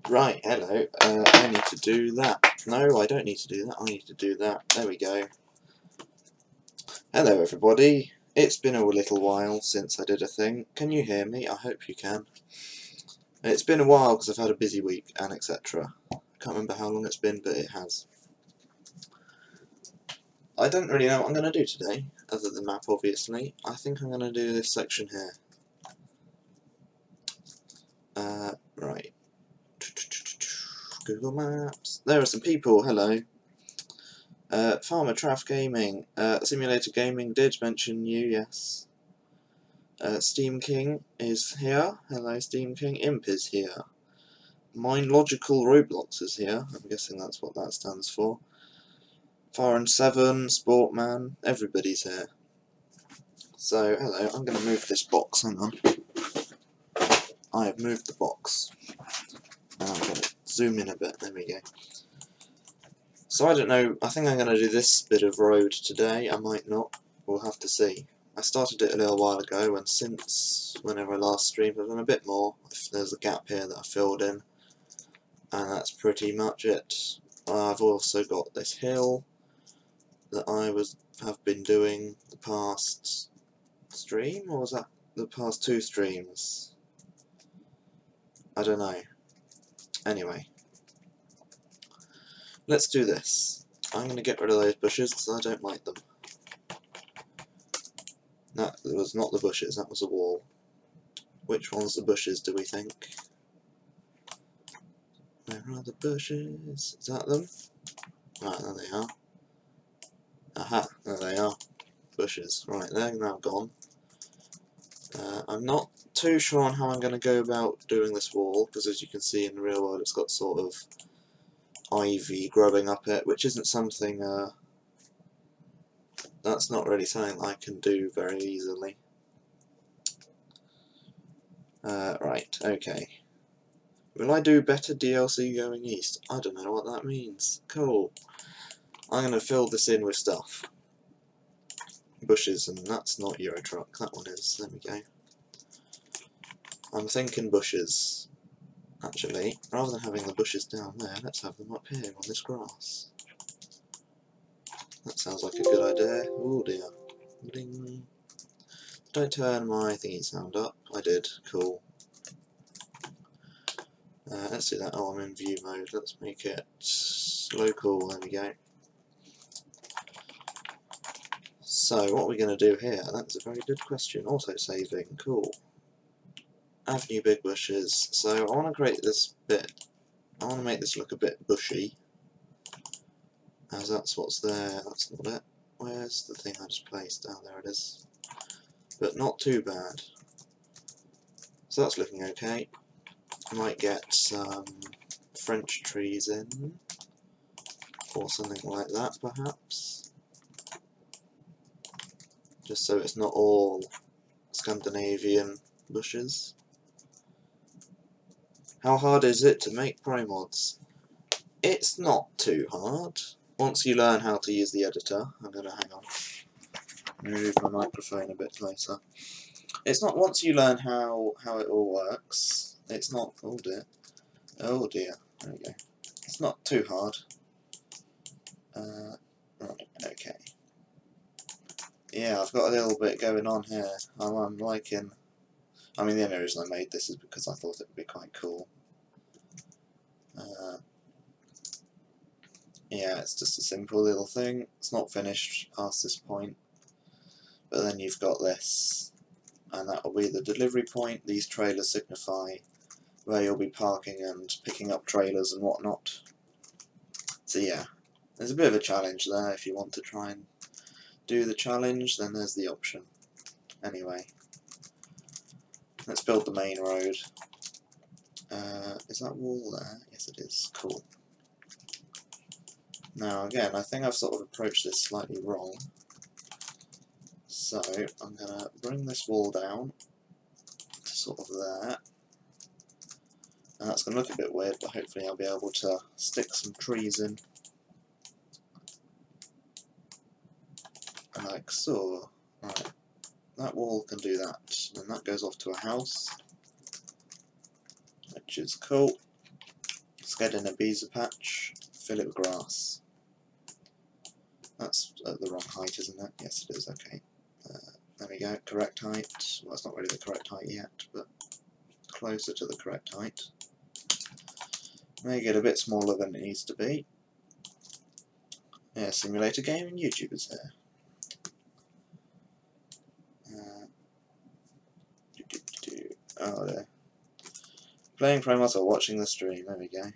Right, hello. I need to do that. No, I don't need to do that. I need to do that. There we go. Hello, everybody. It's been a little while since I did a thing. Can you hear me? I hope you can. It's been a while because I've had a busy week and etc. I can't remember how long it's been, but it has. I don't really know what I'm going to do today, other than map, obviously. I think I'm going to do this section here. Right. Google Maps. There are some people. Hello. Farmer Traff Gaming. Simulator Gaming did mention you, yes. Steam King is here. Hello, Steam King. Imp is here. Mind Logical Roblox is here. I'm guessing that's what that stands for. Foreign 7, Sportman, everybody's here. So, hello, I'm going to move this box. Hang on. I have moved the box. Now I'm going to zoom in a bit. There we go. So I don't know, I think I'm going to do this bit of road today. I might not. We'll have to see. I started it a little while ago, and since whenever I last streamed I've done a bit more. There's a gap here that I filled in, and that's pretty much it. I've also got this hill that I have been doing the past stream, or was that the past 2 streams? I don't know. Anyway, let's do this. I'm going to get rid of those bushes because I don't like them. That was not the bushes, that was a wall. Which one's the bushes, do we think? Where are the bushes? Is that them? Right, there they are. Aha, there they are. Bushes. Right, they're now gone. I'm not too sure on how I'm going to go about doing this wall, because as you can see in the real world it's got sort of ivy growing up it, which isn't something, that's not really something I can do very easily. Right, okay. Will I do better DLC going east? I don't know what that means. Cool. I'm going to fill this in with stuff. Bushes, and that's not Euro Truck, that one is. There we go. I'm thinking bushes. Actually, rather than having the bushes down there, let's have them up here on this grass. That sounds like a good idea. Oh dear. Ding. Don't turn my thingy sound up. I did. Cool. Let's do that. Oh, I'm in view mode. Let's make it local. There we go. So, what are we going to do here? That's a very good question. Auto-saving. Cool. Avenue big bushes. So, I want to create this bit. I want to make this look a bit bushy. As that's what's there. That's not it. Where's the thing I just placed? Oh, there it is. But not too bad. So that's looking okay. I might get some French trees in, or something like that perhaps, just so it's not all Scandinavian bushes. How hard is it to make Promods? It's not too hard, once you learn how to use the editor. I'm going to hang on, move my microphone a bit closer. It's not, once you learn how it all works, it's not, oh dear, there we go. It's not too hard. Right, okay. Yeah, I've got a little bit going on here. I'm liking, I mean the only reason I made this is because I thought it would be quite cool. Yeah, it's just a simple little thing. It's not finished past this point. But then you've got this, and that will be the delivery point. These trailers signify where you'll be parking and picking up trailers and whatnot. So yeah, there's a bit of a challenge there. If you want to try and do the challenge, then there's the option. Anyway, let's build the main road. Is that wall there? Yes it is. Cool. Now again, I think I've sort of approached this slightly wrong. So I'm going to bring this wall down to sort of there. And that's going to look a bit weird, but hopefully I'll be able to stick some trees in. Like so. Right. That wall can do that. And that goes off to a house, which is cool. get in a Ibiza patch, fill it with grass. That's at the wrong height, isn't it? Yes, it is, okay. There we go, correct height. Well, it's not really the correct height yet, but closer to the correct height. Make it a bit smaller than it needs to be. Yeah, simulator game and YouTubers there. Oh, there. Playing Promods or watching the stream, there we go.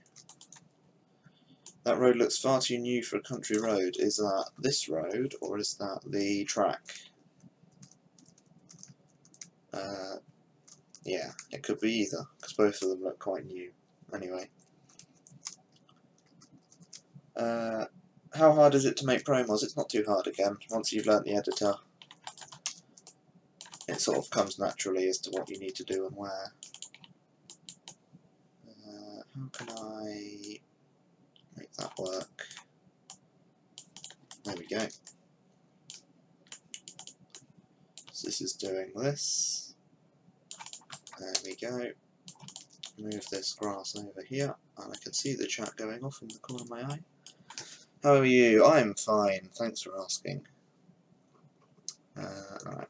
That road looks far too new for a country road. Is that this road, or is that the track? Yeah, it could be either, because both of them look quite new. Anyway. How hard is it to make Promods? It's not too hard again. Once you've learnt the editor, it sort of comes naturally as to what you need to do and where. How can I make that work? There we go. So this is doing this. There we go. Move this grass over here, and I can see the chat going off in the corner of my eye. How are you? I'm fine, thanks for asking. Right.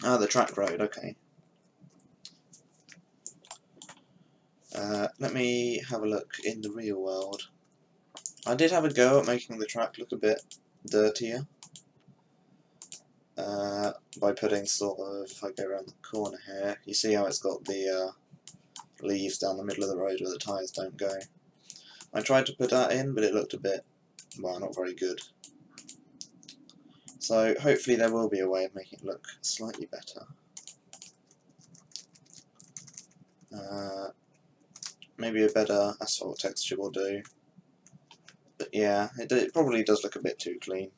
Ah, the track road, okay. Let me have a look in the real world. I did have a go at making the track look a bit dirtier. By putting sort of, if I go around the corner here, you see how it's got the leaves down the middle of the road where the tyres don't go. I tried to put that in, but it looked a bit, well, not very good. So hopefully there will be a way of making it look slightly better. Maybe a better asphalt texture will do. But yeah, it probably does look a bit too clean.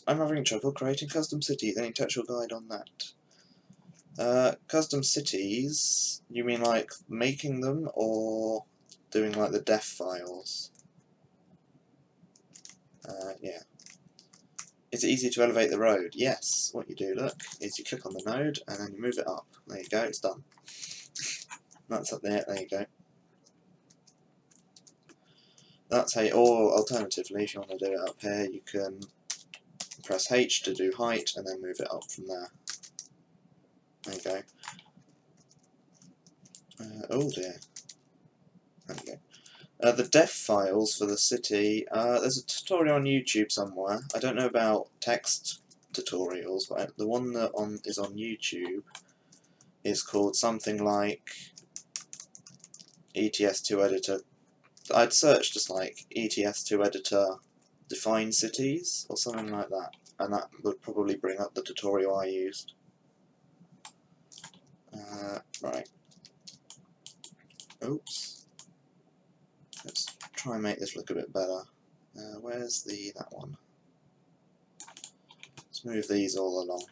I'm having trouble creating custom cities. Any textual guide on that? Custom cities, you mean like making them or doing like the def files? Yeah. Is it easy to elevate the road? Yes. What you do, look, is you click on the node and then you move it up. There you go, it's done. That's up there, there you go. That's how, or alternatively, if you want to do it up here, you can press H to do height and then move it up from there. There you go. Oh dear. There you go. The def files for the city, there's a tutorial on YouTube somewhere. I don't know about text tutorials, but the one that is on YouTube is called something like ETS2 editor. I'd search just like ETS2 editor define cities or something like that, and that would probably bring up the tutorial I used. Right. Oops. Let's try and make this look a bit better. Where's that one? Let's move these all along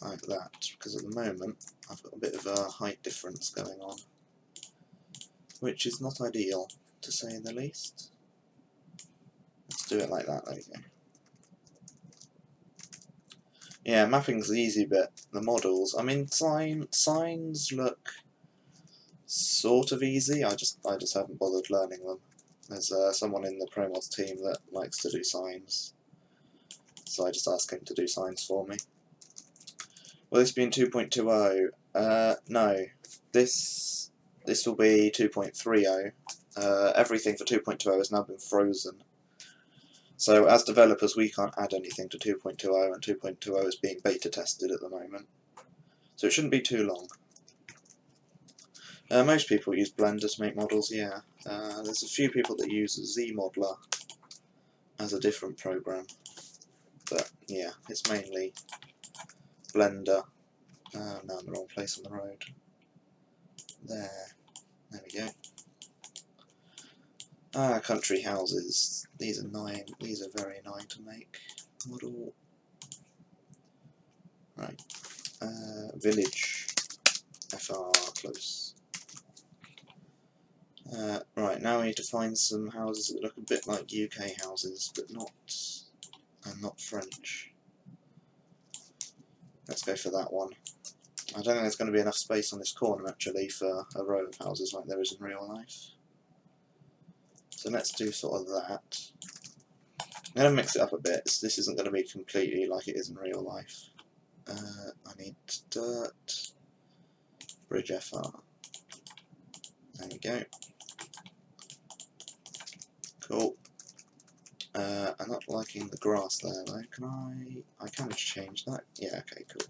like that, because at the moment I've got a bit of a height difference going on, which is not ideal, to say the least. Let's do it like that, there we go. Yeah, mapping's the easy bit. The models, I mean, signs look sort of easy. I just haven't bothered learning them. There's someone in the Promods team that likes to do signs, so I just ask him to do signs for me. Will this be in 2.20? No, this will be 2.30. Everything for 2.20 has now been frozen. So as developers we can't add anything to 2.20, and 2.20 is being beta tested at the moment. So it shouldn't be too long. Most people use Blender to make models, yeah. There's a few people that use ZModeler as a different program. But yeah, it's mainly Blender. Now I'm in the wrong place on the road. There we go. Ah, country houses. These are annoying. These are very annoying to make. Model. Right. Village. FR close. Right, now we need to find some houses that look a bit like UK houses, but not French. Let's go for that one. I don't think there's going to be enough space on this corner actually for a row of houses like there is in real life. So let's do sort of that. I'm going to mix it up a bit, so this isn't going to be completely like it is in real life. I need dirt, bridge FR. There we go. Cool. I'm not liking the grass there though. Can I can just change that? Yeah, okay, cool.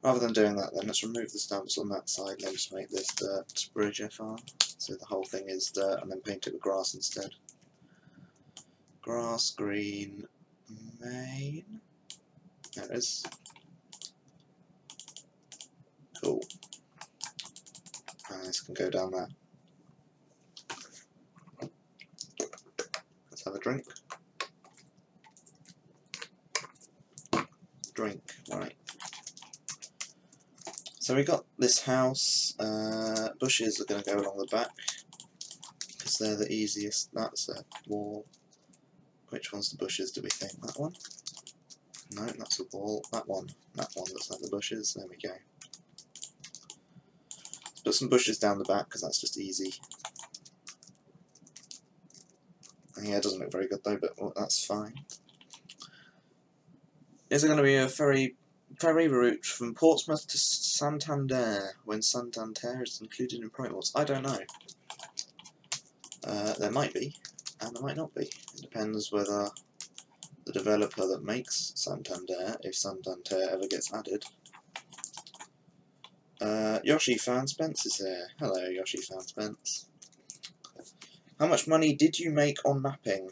Rather than doing that then, let's remove the stamps on that side and then just make this dirt bridge FR. So the whole thing is dirt and then paint it with grass instead. Grass, green, main. There it is. Cool. And this can go down there. Let's have a drink. Drink, right. So we got this house. Bushes are going to go along the back because they're the easiest. That's a wall. Which one's the bushes, do we think? That one? No, that's a wall. That one. That one looks like the bushes. There we go. Let's put some bushes down the back because that's just easy. Yeah, it doesn't look very good though, but well, that's fine. Is there going to be a ferry route from Portsmouth to Santander when Santander is included in Promods? I don't know. There might be, and there might not be. It depends whether the developer that makes Santander, if Santander ever gets added. Yoshi Fan Spence is here. Hello, Yoshi Fan Spence. How much money did you make on mapping?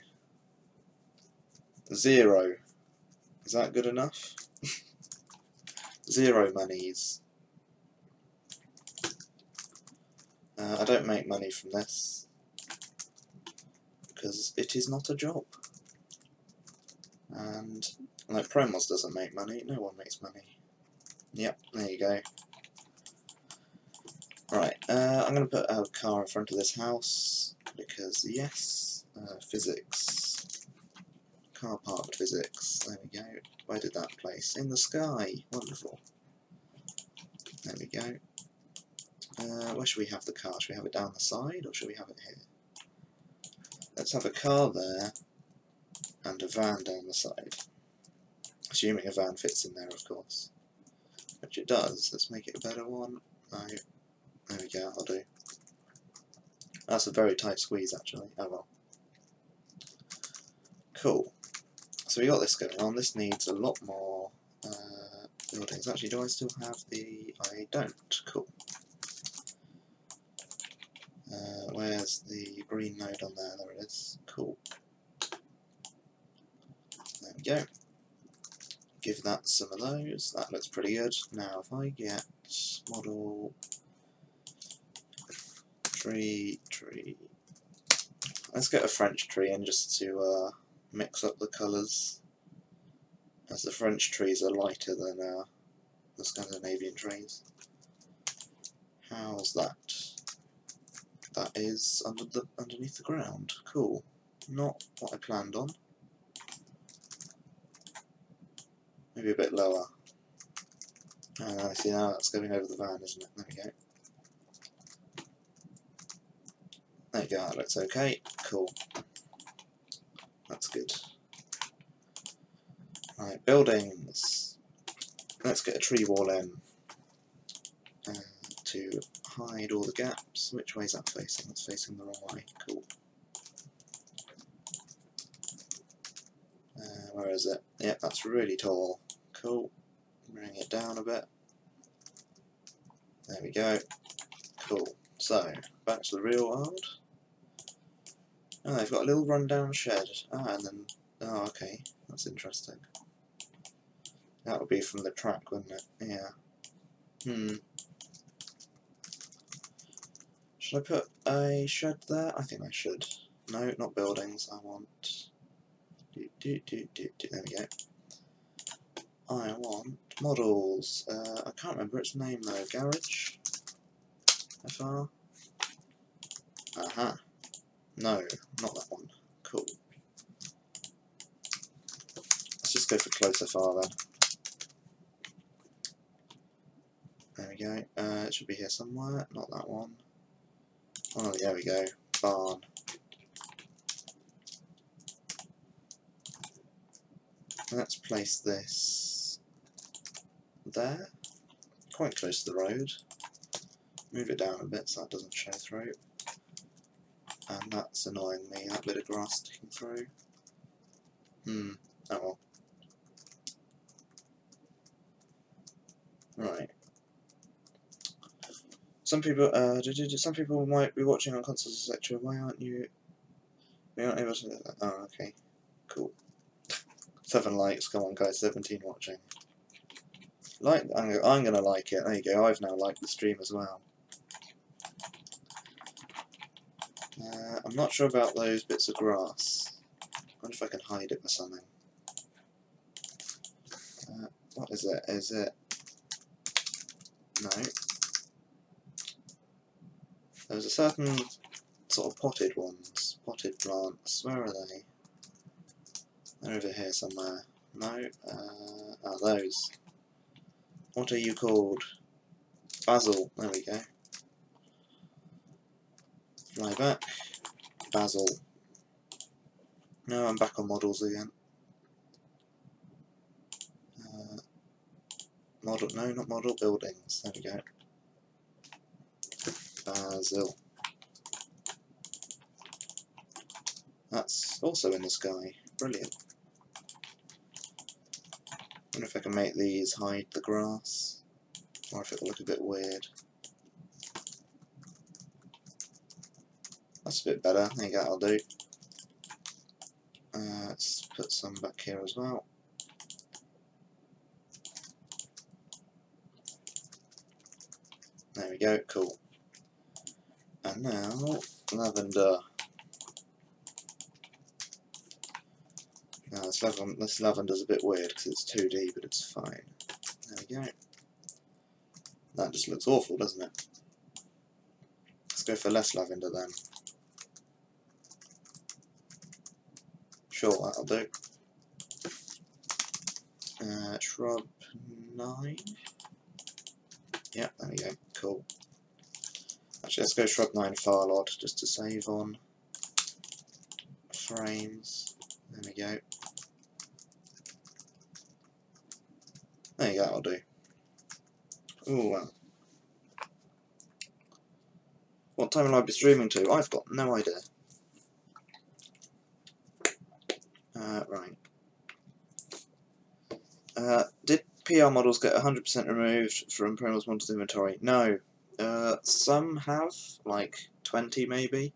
0. Is that good enough? 0 monies. I don't make money from this because it is not a job. And like Promods doesn't make money, no one makes money. Yep, there you go. Right, I'm going to put a car in front of this house because yes, physics. Car park physics. There we go. Where did that place? In the sky. Wonderful. There we go. Where should we have the car? Should we have it down the side or should we have it here? Let's have a car there and a van down the side. Assuming a van fits in there, of course. Which it does. Let's make it a better one. No. There we go, that'll do. That's a very tight squeeze actually. Oh well. Cool. So we got this going on. This needs a lot more buildings. Actually, do I still have the... I don't. Cool. Where's the green node on there? There it is. Cool. There we go. Give that some of those. That looks pretty good. Now if I get model tree. Let's get a French tree in just to mix up the colours, as the French trees are lighter than the Scandinavian trees. How's that? That is underneath the ground. Cool. Not what I planned on. Maybe a bit lower. I see now that's going over the van, isn't it? There we go. There you go, that looks okay. Cool. That's good. Right, buildings. Let's get a tree wall in to hide all the gaps. Which way is that facing? It's facing the wrong way. Cool. Where is it? Yep, that's really tall. Cool. Bring it down a bit. There we go. Cool. So, back to the real world. Oh, they've got a little rundown shed. Ah, and then... Oh, okay. That's interesting. That would be from the track, wouldn't it? Yeah. Should I put a shed there? I think I should. No, not buildings. I want... There we go. I want models. I can't remember its name though. Garage? FR? Aha. No, not that one. Cool. Let's just go for close FR then. There we go. It should be here somewhere. Not that one. Oh, there we go. Barn. Let's place this there. Quite close to the road. Move it down a bit so that doesn't show through. And that's annoying me, that bit of grass sticking through. Oh well. Right. Some people might be watching on consoles, etc. Why aren't you? We aren't able to. Oh, okay. Cool. 7 likes. Come on, guys. 17 watching. Like. I'm gonna like it. There you go. I've now liked the stream as well. I'm not sure about those bits of grass. I wonder if I can hide it with something. What is it? Is it? No. There's a certain sort of potted ones, potted plants. Where are they? They're over here somewhere. No. Those. What are you called? Basil. There we go. Fly back. Basil. No, I'm back on models again. Model. No, not model. Buildings. There we go. Basil. That's also in the sky. Brilliant. I wonder if I can make these hide the grass, or if it will look a bit weird. That's a bit better. There you go, that'll do. Let's put some back here as well. There we go, cool. And now, lavender. Now this lavender's a bit weird because it's 2D, but it's fine. There we go. That just looks awful, doesn't it? Let's go for less lavender then. Sure, that'll do. Shrub 9. Yeah, there we go. Cool. Actually, let's go shrub 9 Farlod just to save on frames. There we go. There you go, that'll do. Ooh, well. What time will I be streaming to? I've got no idea. Right. Did PR models get 100% removed from Promods models inventory? No. Some have, like 20 maybe.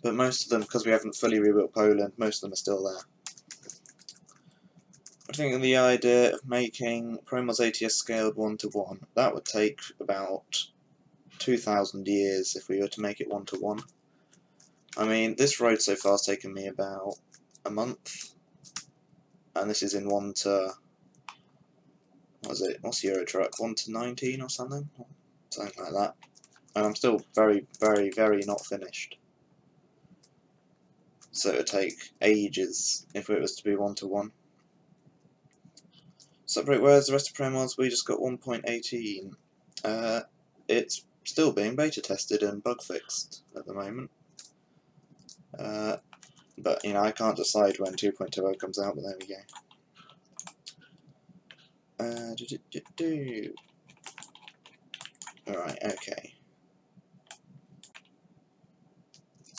But most of them, because we haven't fully rebuilt Poland, most of them are still there. I think the idea of making Promods ETS scaled 1:1, that would take about 2,000 years if we were to make it 1:1. I mean, this road so far has taken me about a month, and this is in 1 to, what is it, what's Euro Truck, 1:19 or something? Something like that. And I'm still very, very, very not finished. So it would take ages if it was to be 1:1. Separate, where's the rest of Promods? We just got 1.18. It's still being beta tested and bug fixed at the moment. But, you know, I can't decide when 2.20 comes out, but there we go. Alright, okay.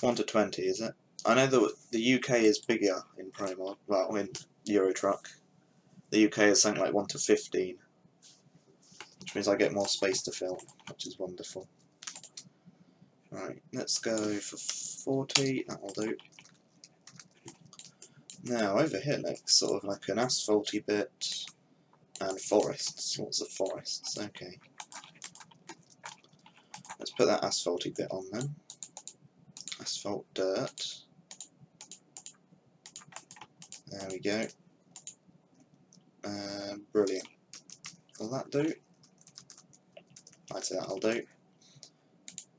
1:20, is it? I know that the UK is bigger in Promod, well, in Euro Truck. The UK is something like 1:15, which means I get more space to fill, which is wonderful. Right, let's go for 40, that'll do. Now, over here looks sort of like an asphalty bit and forests, lots of forests, okay. Let's put that asphalty bit on then. Asphalt dirt. There we go. Brilliant. Will that do? I'd say that'll do.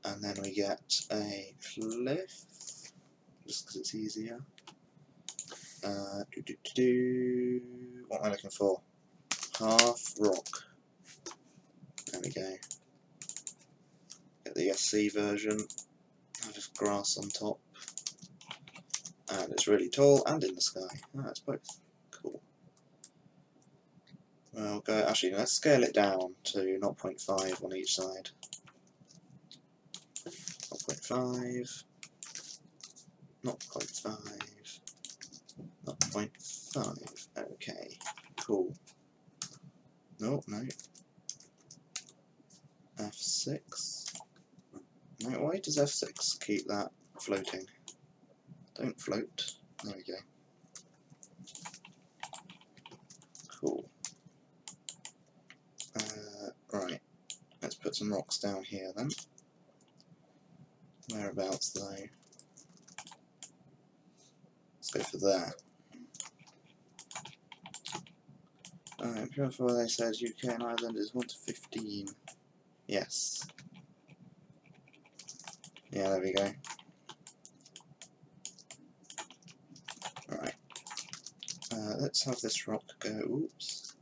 And then we get a cliff, just because it's easier. What am I looking for? Half rock. There we go. Get the SC version. Have just grass on top. And it's really tall and in the sky. Ah, it's both. Cool. Well, go. Actually, let's scale it down to 0.5 on each side. 0.5. 0.5. 0.5. Okay. Cool. No. F6. No, why does F6 keep that floating? Don't float. There we go. Cool. Right. Let's put some rocks down here then. Whereabouts though? Let's go for there. Alright, before they said UK and Ireland is 1 to 15. Yes. Yeah, there we go. Right. Let's have this rock go, oops.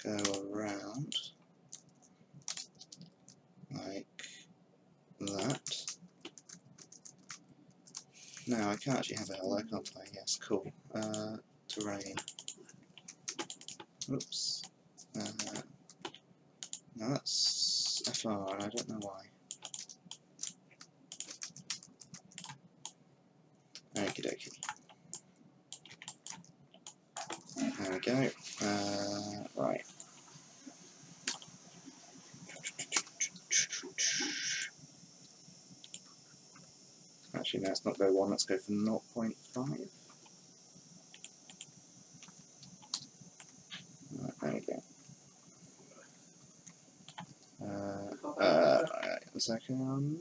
Go around. Like that. No, I can't actually have a hill, can't I? Yes, cool. Terrain. Oops. No, that's FR, and I don't know why. Okie dokie. There we go. Right. Actually, no, let's not go 1, let's go for 0.5. Right, there we go. A second.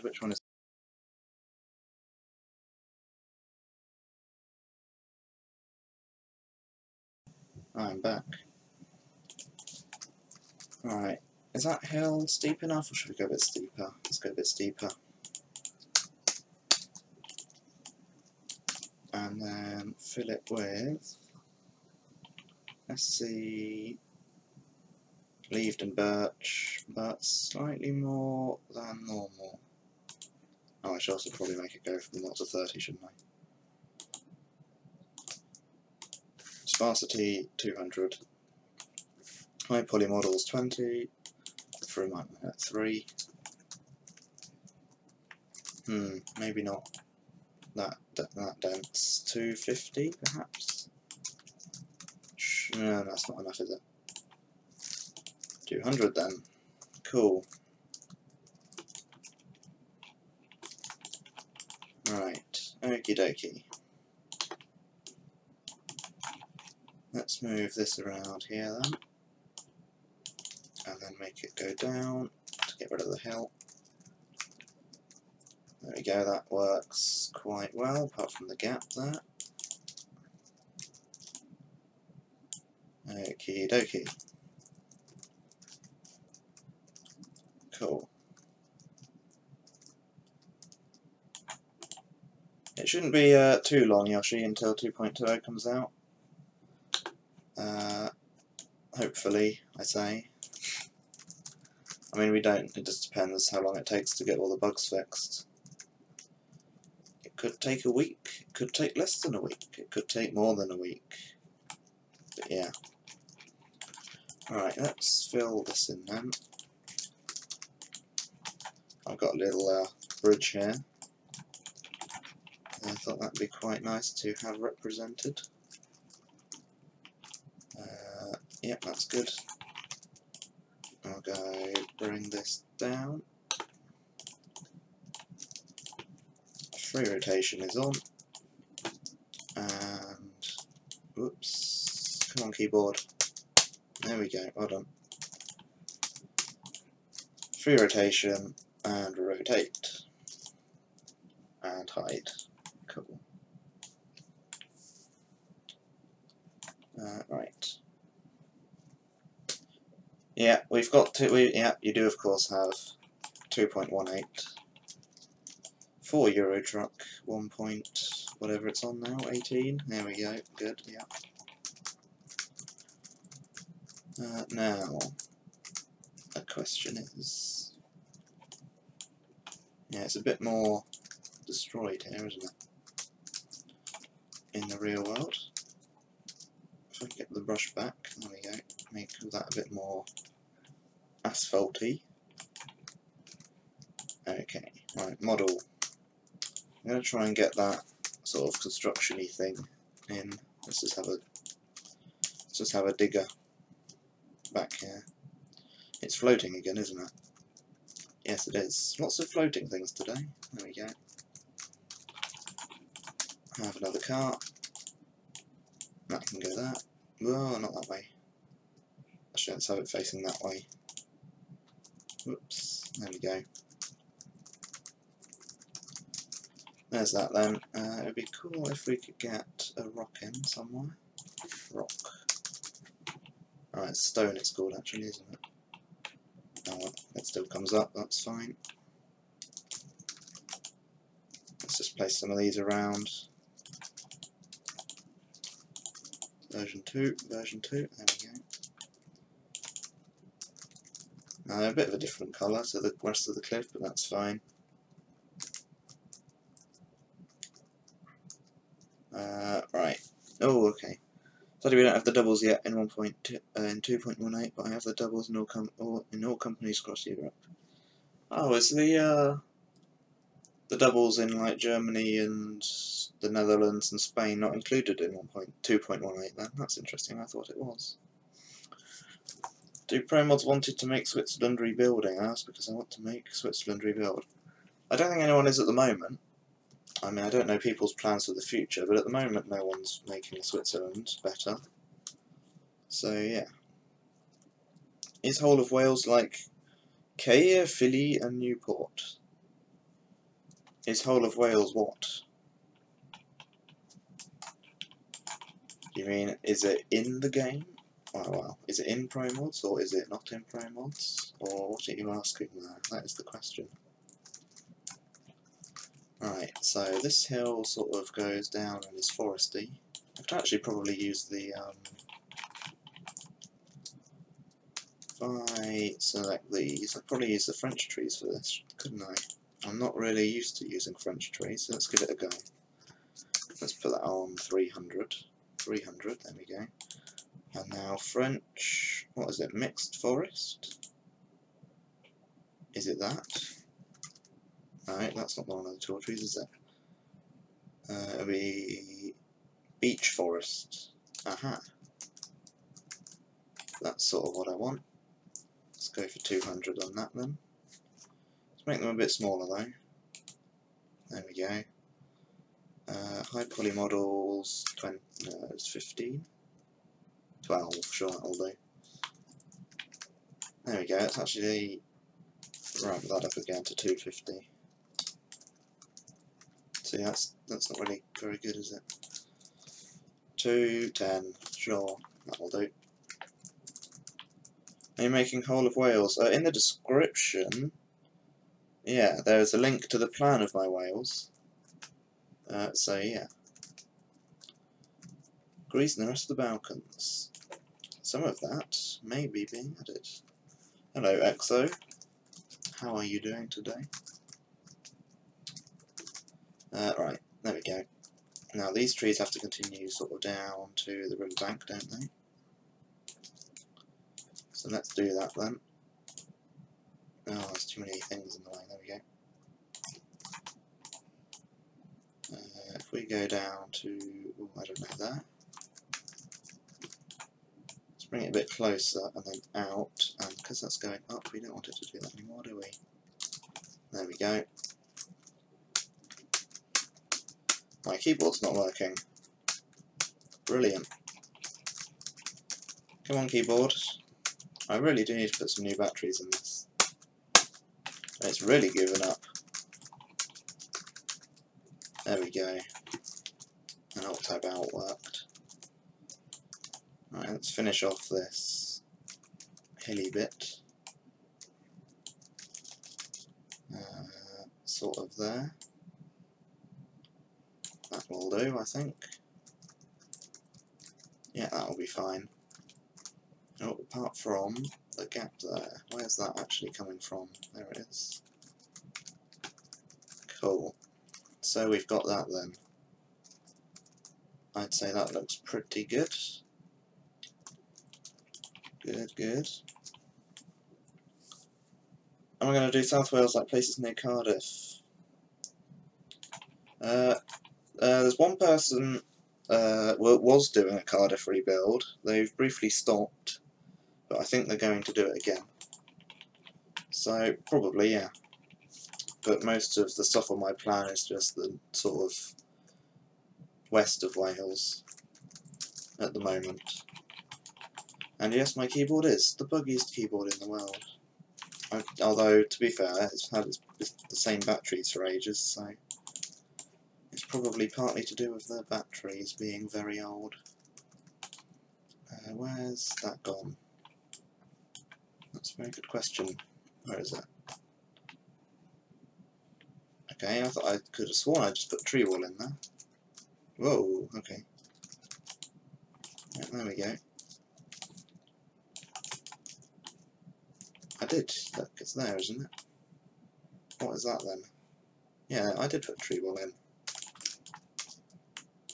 Which one is? I'm back. Right. Is that hill steep enough, or should we go a bit steeper? Let's go a bit steeper. And then fill it with SC leaved and birch, but slightly more than normal. Oh, I should also probably make it go from 0 to 30, shouldn't I? Sparsity 200. High poly models 20. For a moment at 3. Maybe not that dense. 250 perhaps? No, that's not enough, is it? 200 then. Cool. Right, okie dokie. Let's move this around here then. And then make it go down to get rid of the hill. There we go, that works quite well, apart from the gap there. Okie dokie. Cool. It shouldn't be too long, Yoshi, until 2.20 comes out. Hopefully, I say. I mean, we don't, it just depends how long it takes to get all the bugs fixed. It could take a week, it could take less than a week, it could take more than a week. But yeah. Alright, let's fill this in then. I've got a little bridge here. I thought that'd be quite nice to have represented. Yep, that's good. I'll go bring this down. Free rotation is on. And whoops. Come on, keyboard. There we go, well done. Free rotation and rotate. And hide. Cool. Right. Yeah, we've got to. Yeah, you do of course have 2.18. 4 Euro truck, 1 point whatever it's on now, 18. There we go. Good. Yeah. Now, the question is... Yeah, it's a bit more destroyed here, isn't it? In the real world. If I can get the brush back, there we go. Make that a bit more asphalty. Okay, right, model. I'm going to try and get that sort of construction-y thing in. Let's just have a digger back here. It's floating again, isn't it? Yes, it is. Lots of floating things today. There we go. Have another cart. That can go that. Whoa, not that way. Actually, let's have it facing that way. Whoops. There we go. There's that then. It would be cool if we could get a rock in somewhere. Rock. Alright, stone it's called actually, isn't it? Oh well, it still comes up, that's fine. Let's just place some of these around. Version 2, there we go. Now they're a bit of a different colour to the rest of the cliff, but that's fine. Right. Oh, okay. Sadly, we don't have the doubles yet in 2.18, but I have the doubles in all companies across Europe. Oh, is the doubles in like Germany and the Netherlands and Spain not included in 2.18 then? That's interesting. I thought it was. Do Promods wanted to make Switzerland rebuilding? I asked because I want to make Switzerland rebuild. I don't think anyone is at the moment. I mean, I don't know people's plans for the future, but at the moment no one's making Switzerland better. So, yeah. Is whole of Wales like Caer, Philly and Newport? Is whole of Wales what? You mean, is it in the game? Oh, well, is it in Promods or is it not in Promods? Or what are you asking there? That is the question. Right, so this hill sort of goes down and is foresty. I could actually probably use the, if I select these, I'd probably use the French trees for this, couldn't I? I'm not really used to using French trees, so let's give it a go. Let's put that on 300. 300, there we go. And now French, what is it, mixed forest? Is it that? No, that's not one of the tall trees, is it? It'll be beech forest. Aha. That's sort of what I want. Let's go for 200 on that then. Let's make them a bit smaller though. There we go. High poly models, 20, no, it's 15. 12, sure, that'll do. There we go, let's actually ramp that up again to 250. See, that's not really very good, is it? 210, sure, that'll do. Are you making whole of Wales? In the description, yeah, there's a link to the plan of my Wales. So yeah. Greece and the rest of the Balkans. Some of that may be being added. Hello EXO, how are you doing today? Right, there we go. Now these trees have to continue sort of down to the riverbank, don't they? So let's do that then. Oh, there's too many things in the way, there we go. If we go down to, I don't know, there. Let's bring it a bit closer and then out, and because that's going up, we don't want it to do that anymore, do we? There we go. My keyboard's not working. Brilliant. Come on, keyboard. I really do need to put some new batteries in this. It's really given up. There we go. And Alt-Tab out worked. Right, let's finish off this hilly bit. Sort of there. That will do, I think. Yeah, that will be fine. Oh, apart from the gap there. Where's that actually coming from? There it is. Cool. So we've got that then. I'd say that looks pretty good. Good, good. And we're going to do South Wales like places near Cardiff. There's one person was doing a Cardiff rebuild. They've briefly stopped, but I think they're going to do it again. So probably, yeah. But most of the stuff on my plan is just the sort of west of Wales at the moment. And yes, my keyboard is the buggiest keyboard in the world. Although, to be fair, it's had the same batteries for ages, so it's probably partly to do with the batteries being very old. Where's that gone? That's a very good question. Where is it? Okay, I thought I could have sworn I just put tree wall in there. Whoa, okay. Right, there we go. I did. Look, it's there, isn't it? What is that then? Yeah, I did put tree wall in.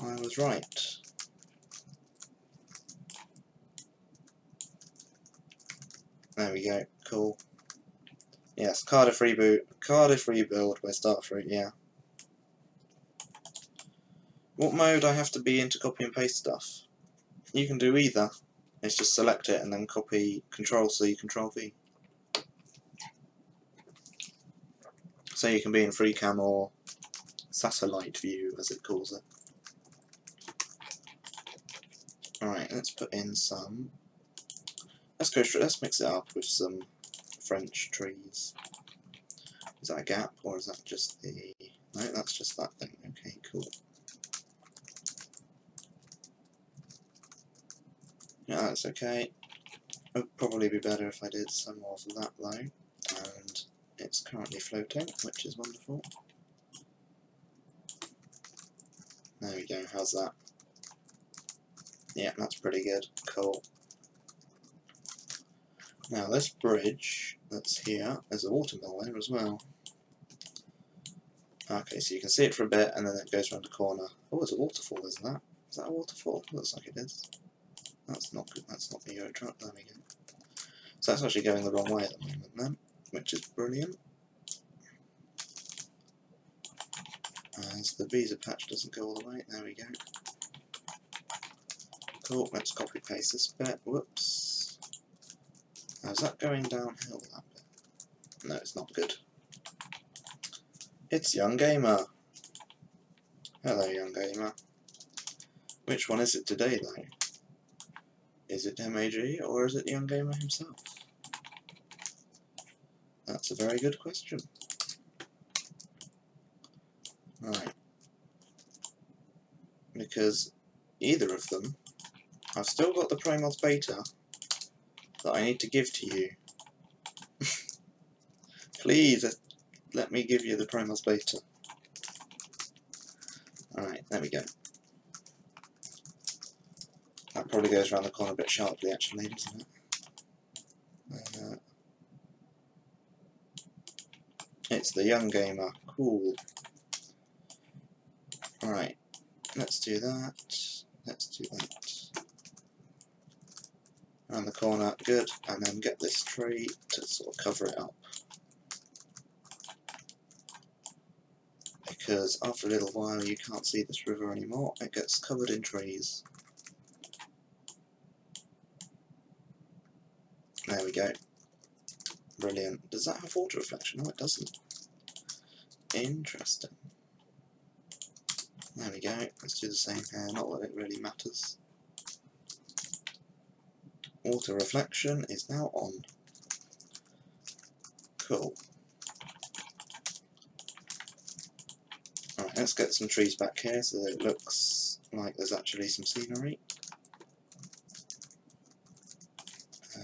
I was right. There we go. Cool. Yes, Cardiff rebuild with Starfruit, yeah. What mode I have to be in to copy and paste stuff? You can do either. It's just select it and then copy Control-C, Control-V. So you can be in FreeCam or satellite view, as it calls it. Alright, let's put in some. Let's mix it up with some French trees. Is that a gap, or is that just the... No, that's just that thing. Okay, cool. Yeah, that's okay. It would probably be better if I did some more of that though. And it's currently floating, which is wonderful. There we go, how's that? Yeah, that's pretty good. Cool. Now this bridge that's here, there's a watermill there as well. Okay, so you can see it for a bit and then it goes around a corner. Oh, there's a waterfall, isn't that? Is that a waterfall? Looks like it is. That's not good, that's not the Euro truck, there we go. So that's actually going the wrong way at the moment then, which is brilliant. As the visa patch doesn't go all the way, there we go. Cool, let's copy paste this bit, whoops. Now is that going downhill, that bit? No, it's not good. It's Young Gamer. Hello, Young Gamer. Which one is it today, though? Is it MAG, or is it Young Gamer himself? That's a very good question. Right. Because either of them, I've still got the Promods beta that I need to give to you. Please, let me give you the Promods beta. Alright, there we go. That probably goes around the corner a bit sharply, actually, doesn't it? It's the Young Gamer. Cool. Alright, let's do that. Let's do that. Around the corner, good. And then get this tree to sort of cover it up. Because after a little while you can't see this river anymore, it gets covered in trees. There we go. Brilliant. Does that have water reflection? No, it doesn't. Interesting. There we go. Let's do the same here, not that it really matters. Water reflection is now on. Cool. Alright, let's get some trees back here so that it looks like there's actually some scenery.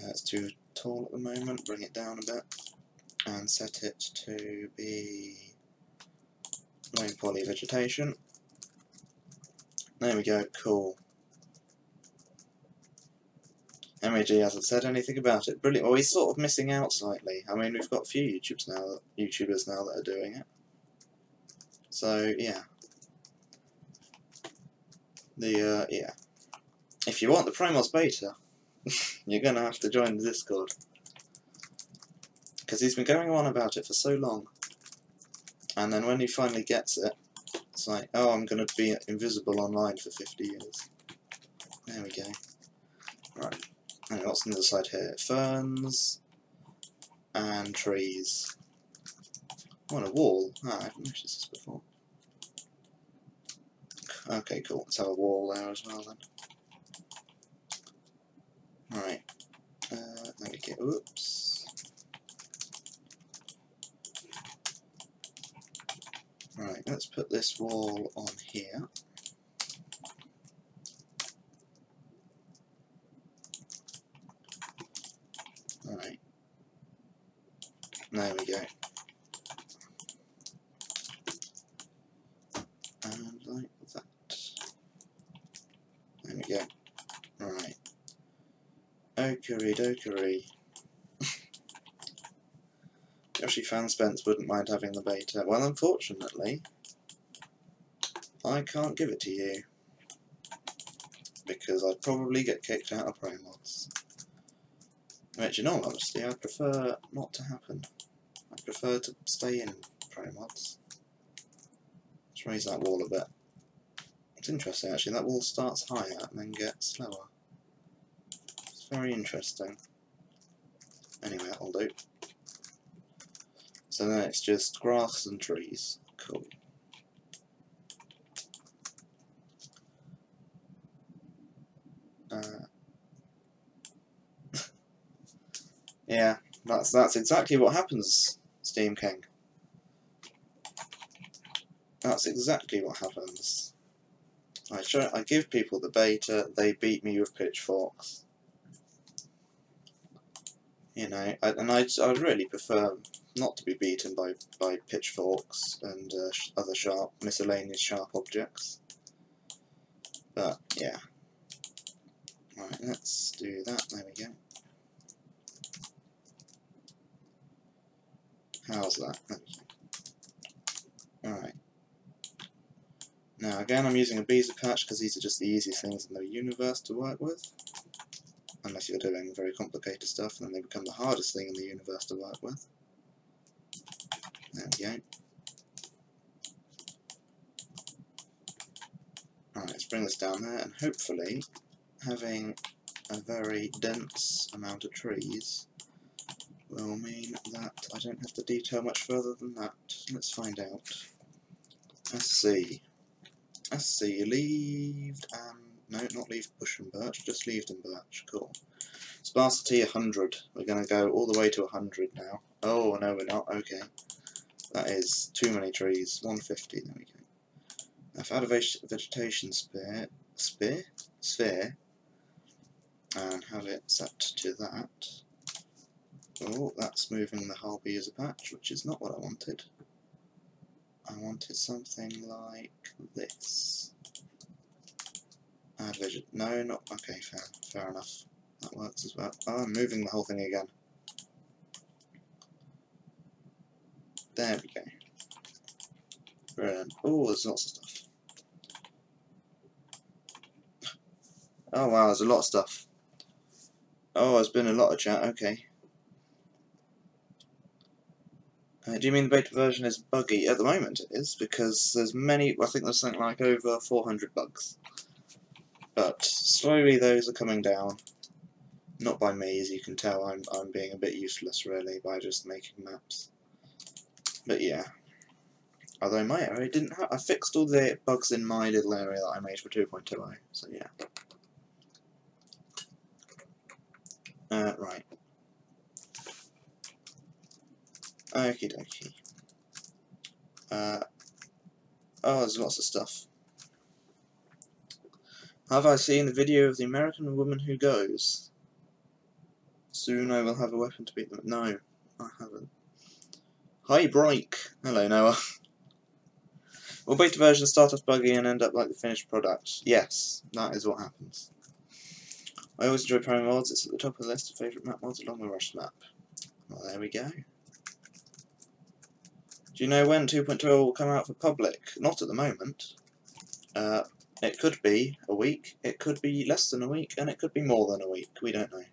It's too tall at the moment, bring it down a bit and set it to be low poly vegetation. There we go, cool. MAG hasn't said anything about it. Brilliant. Well, he's sort of missing out slightly. I mean, we've got a few YouTubers now that are doing it. So yeah. Yeah. If you want the Promods beta, you're gonna have to join the Discord. Because he's been going on about it for so long. And then when he finally gets it, it's like, oh, I'm gonna be invisible online for 50 years. There we go. Right. And what's on the other side here? Ferns and trees. Oh, and a wall. Ah, I haven't noticed this before. Okay, cool. Let's have a wall there as well then. Right. There we go. Oops. Right, let's put this wall on here. Right. There we go. And like that. There we go. Right. Okery dokery. Yoshi Fan Spence wouldn't mind having the beta. Well, unfortunately, I can't give it to you. Because I'd probably get kicked out of Promods. Which, in all honesty, I'd prefer not to happen. I'd prefer to stay in Promods. Let's raise that wall a bit. It's interesting, actually. That wall starts higher and then gets slower. It's very interesting. Anyway, that'll do. So then it's just grass and trees. Cool. Yeah, that's exactly what happens, Steam King. That's exactly what happens. I give people the beta, they beat me with pitchforks. You know, I'd really prefer not to be beaten by pitchforks and other miscellaneous sharp objects. But yeah. Right, let's do that. There we go. How's that? Alright. Now again, I'm using a beezer patch because these are just the easiest things in the universe to work with. Unless you're doing very complicated stuff, and then they become the hardest thing in the universe to work with. There we go. Alright, let's bring this down there, and hopefully having a very dense amount of trees will mean that I don't have to detail much further than that. Let's find out. SC, leaved and... no, not leaved bush and birch, just leaved and birch. Cool. Sparsity 100. We're going to go all the way to 100 now. Oh, no we're not. Okay. That is too many trees. 150. There we go. Now, if I add a vegetation sphere, and have it set to that. Oh, that's moving the whole beezer patch, which is not what I wanted. I wanted something like this. Add no, not okay. Fair enough. That works as well. Oh, I'm moving the whole thing again. There we go. Brilliant. Oh, there's lots of stuff. Oh wow, there's a lot of stuff. Oh, there's been a lot of chat. Okay. Do you mean the beta version is buggy? At the moment it is, because there's many, I think there's something like over 400 bugs. But slowly those are coming down. Not by me, as you can tell, I'm being a bit useless really by just making maps. But yeah. Although my area didn't have, I fixed all the bugs in my little area that I made for 2.20, so yeah. Right. Okie dokie. Oh, there's lots of stuff. Have I seen the video of the American woman who goes? Soon I will have a weapon to beat them. No, I haven't. Hi, Break. Hello, Noah. Will beta versions start off buggy and end up like the finished product? Yes, that is what happens. I always enjoy Promods. It's at the top of the list of favourite map mods along with Rush Map. Well, there we go. Do you know when 2.2 will come out for public? Not at the moment. It could be a week, it could be less than a week, and it could be more than a week. We don't know.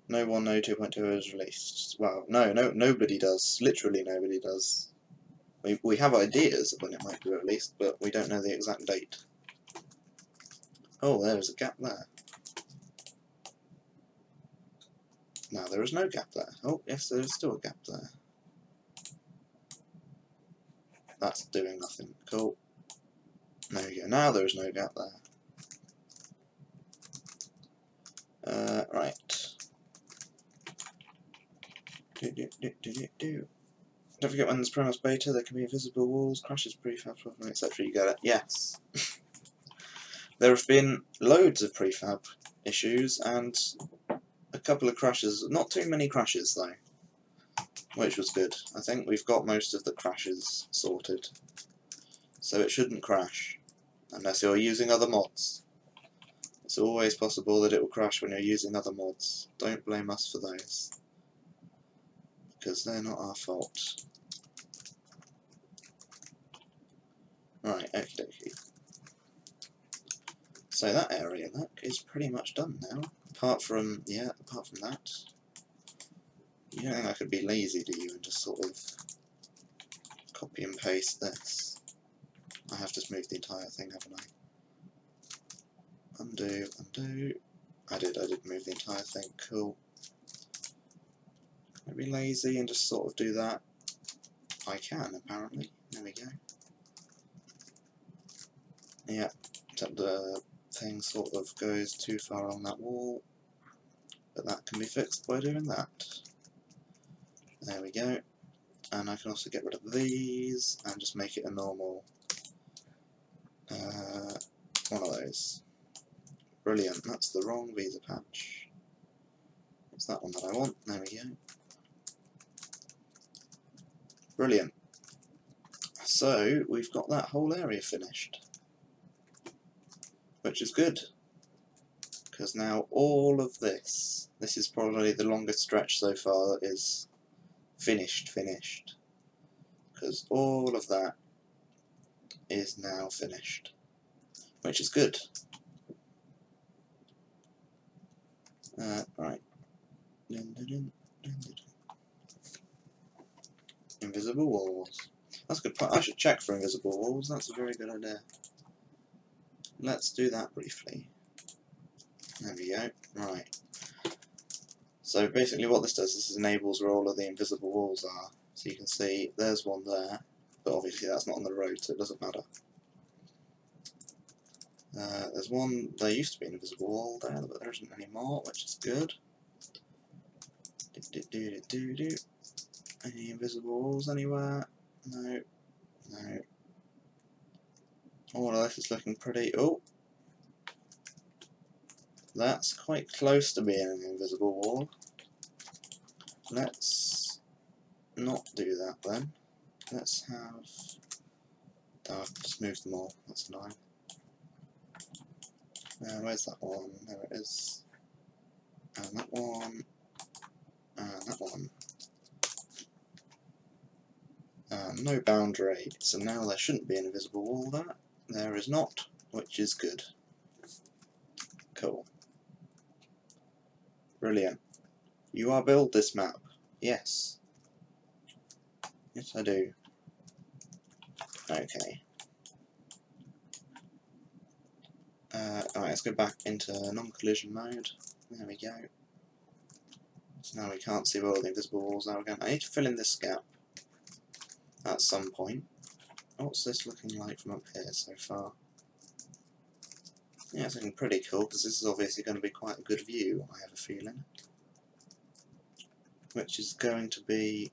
No one knows 2.2 is released. Well, nobody does. Literally nobody does. We have ideas of when it might be released, but we don't know the exact date. Oh, there's a gap there. Now there is no gap there. Oh, yes, there is still a gap there. That's doing nothing. Cool. There we go. Now there is no gap there. Right. Don't forget when there's Promods beta, there can be invisible walls, crashes, prefab, etc. You get it. Yes. There have been loads of prefab issues and a couple of crashes. Not too many crashes though, which was good. I think we've got most of the crashes sorted, so it shouldn't crash unless you're using other mods. It's always possible that it will crash when you're using other mods. Don't blame us for those, because they're not our fault. Right, okie dokie. So that area, look, is pretty much done now. Apart from that. You don't think I could be lazy, do you, and just sort of copy and paste this? I have to smooth the entire thing, haven't I? Undo, undo. I did move the entire thing, cool. Can I be lazy and just sort of do that? I can, apparently. There we go. Yeah, except the thing sort of goes too far on that wall, but that can be fixed by doing that. There we go. And I can also get rid of these and just make it a normal one of those. Brilliant, that's the wrong visa patch. It's that one that I want. There we go. Brilliant. So we've got that whole area finished, which is good, because now all of this is probably the longest stretch so far that is finished, because all of that is now finished, which is good. Right. Invisible walls. That's a good point. I should check for invisible walls. That's a very good idea. Let's do that briefly. There we go. Right. So basically what this does is this enables where all of the invisible walls are. So you can see there's one there, but obviously that's not on the road, so it doesn't matter. There's one, there used to be an invisible wall there, but there isn't anymore, which is good. Any invisible walls anywhere? No. No. All of this is looking pretty... Oh! That's quite close to being an invisible wall. Let's not do that then. Let's have... Oh, I've just moved them all. That's annoying. Where's that one? There it is. And that one. And that one. No boundary. So now there shouldn't be an invisible wall there. There is not, which is good. Cool. Brilliant. You are build this map. Yes. Yes, I do. Okay. Alright, let's go back into non-collision mode. There we go. So now we can't see where all the invisible walls are again. I need to fill in this gap at some point. What's this looking like from up here so far? Yeah, it's looking pretty cool, because this is obviously going to be quite a good view, I have a feeling. Which is going to be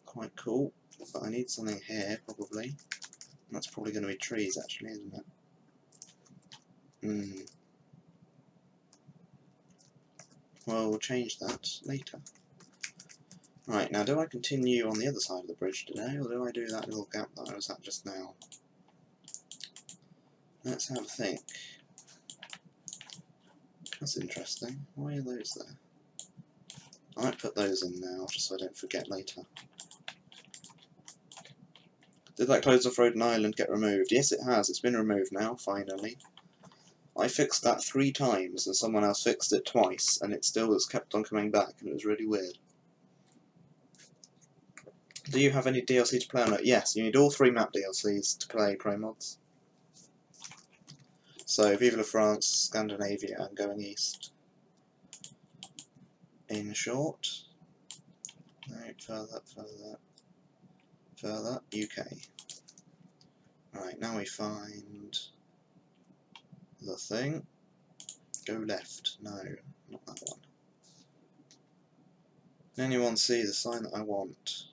quite cool, but I need something here, probably. And that's probably going to be trees, actually, isn't it? Well, we'll change that later. Right, now do I continue on the other side of the bridge today, or do I do that little gap that I was at just now? Let's have a think. That's interesting. Why are those there? I might put those in now, just so I don't forget later. Did that closed off road and island get removed? Yes, it has. It's been removed now, finally. I fixed that 3 times, and someone else fixed it twice, and it still has kept on coming back, and it was really weird. Do you have any DLC to play on it? Yes, you need all 3 map DLCs to play Promods. So, Vive la France, Scandinavia, and Going East. In short. No, further, UK. Right, now we find the thing. Go left. No, not that one. Can anyone see the sign that I want?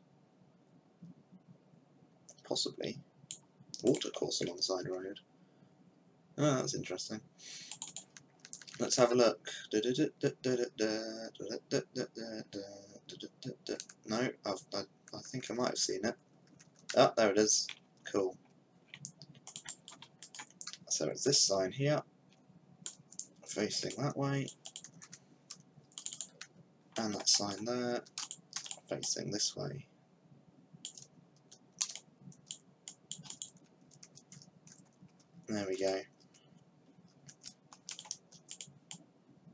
Possibly. Watercourse alongside the road. Oh, that's interesting. Let's have a look. No, I think I might have seen it. Oh, there it is. Cool. So it's this sign here, facing that way, and that sign there, facing this way. There we go.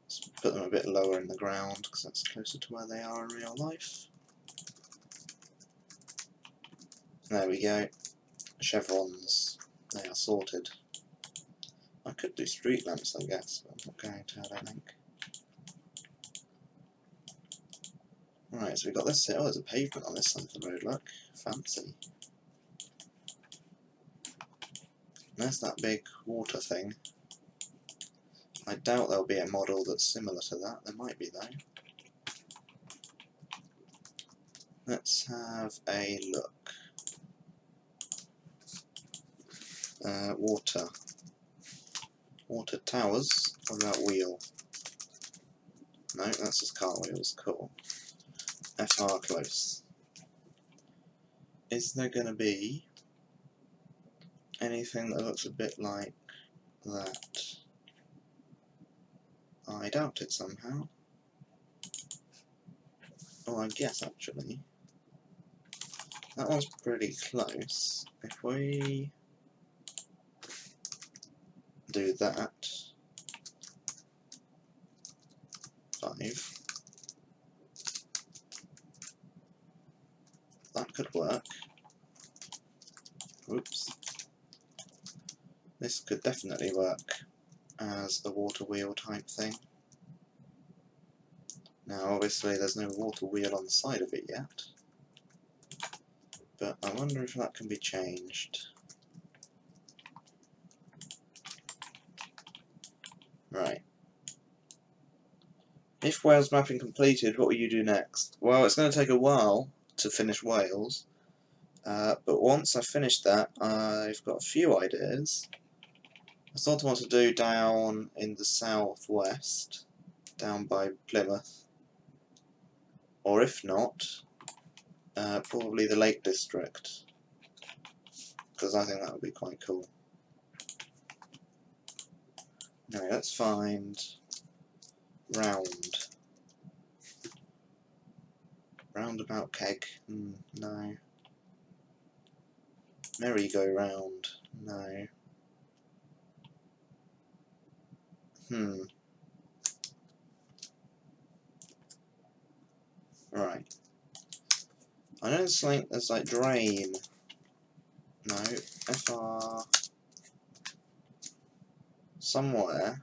Let's put them a bit lower in the ground, because that's closer to where they are in real life. There we go. Chevrons. They are sorted. I could do street lamps, I guess, but I'm not going to, I don't think. Right, so we've got this here. Oh, there's a pavement on this side of the road, look. Fancy. There's that big water thing. I doubt there'll be a model that's similar to that. There might be, though. Let's have a look. Water. Water towers. What about wheel? No, that's just car wheels. Cool. FR close. Is there going to be anything that looks a bit like that? I doubt it somehow. Oh, I guess actually. That one's pretty close. If we do that, 5, that could work. Oops. This could definitely work as a water wheel type thing. Now obviously there's no water wheel on the side of it yet, but I wonder if that can be changed. Right. If Wales mapping completed, what will you do next? Well, it's going to take a while to finish Wales, but once I've finished that, I've got a few ideas. I sort of want to do down in the southwest, down by Plymouth, or if not, probably the Lake District, because I think that would be quite cool. Now let's find roundabout keg. No. Merry-go-round. No. Right. I know there's like drain. No. FR. Somewhere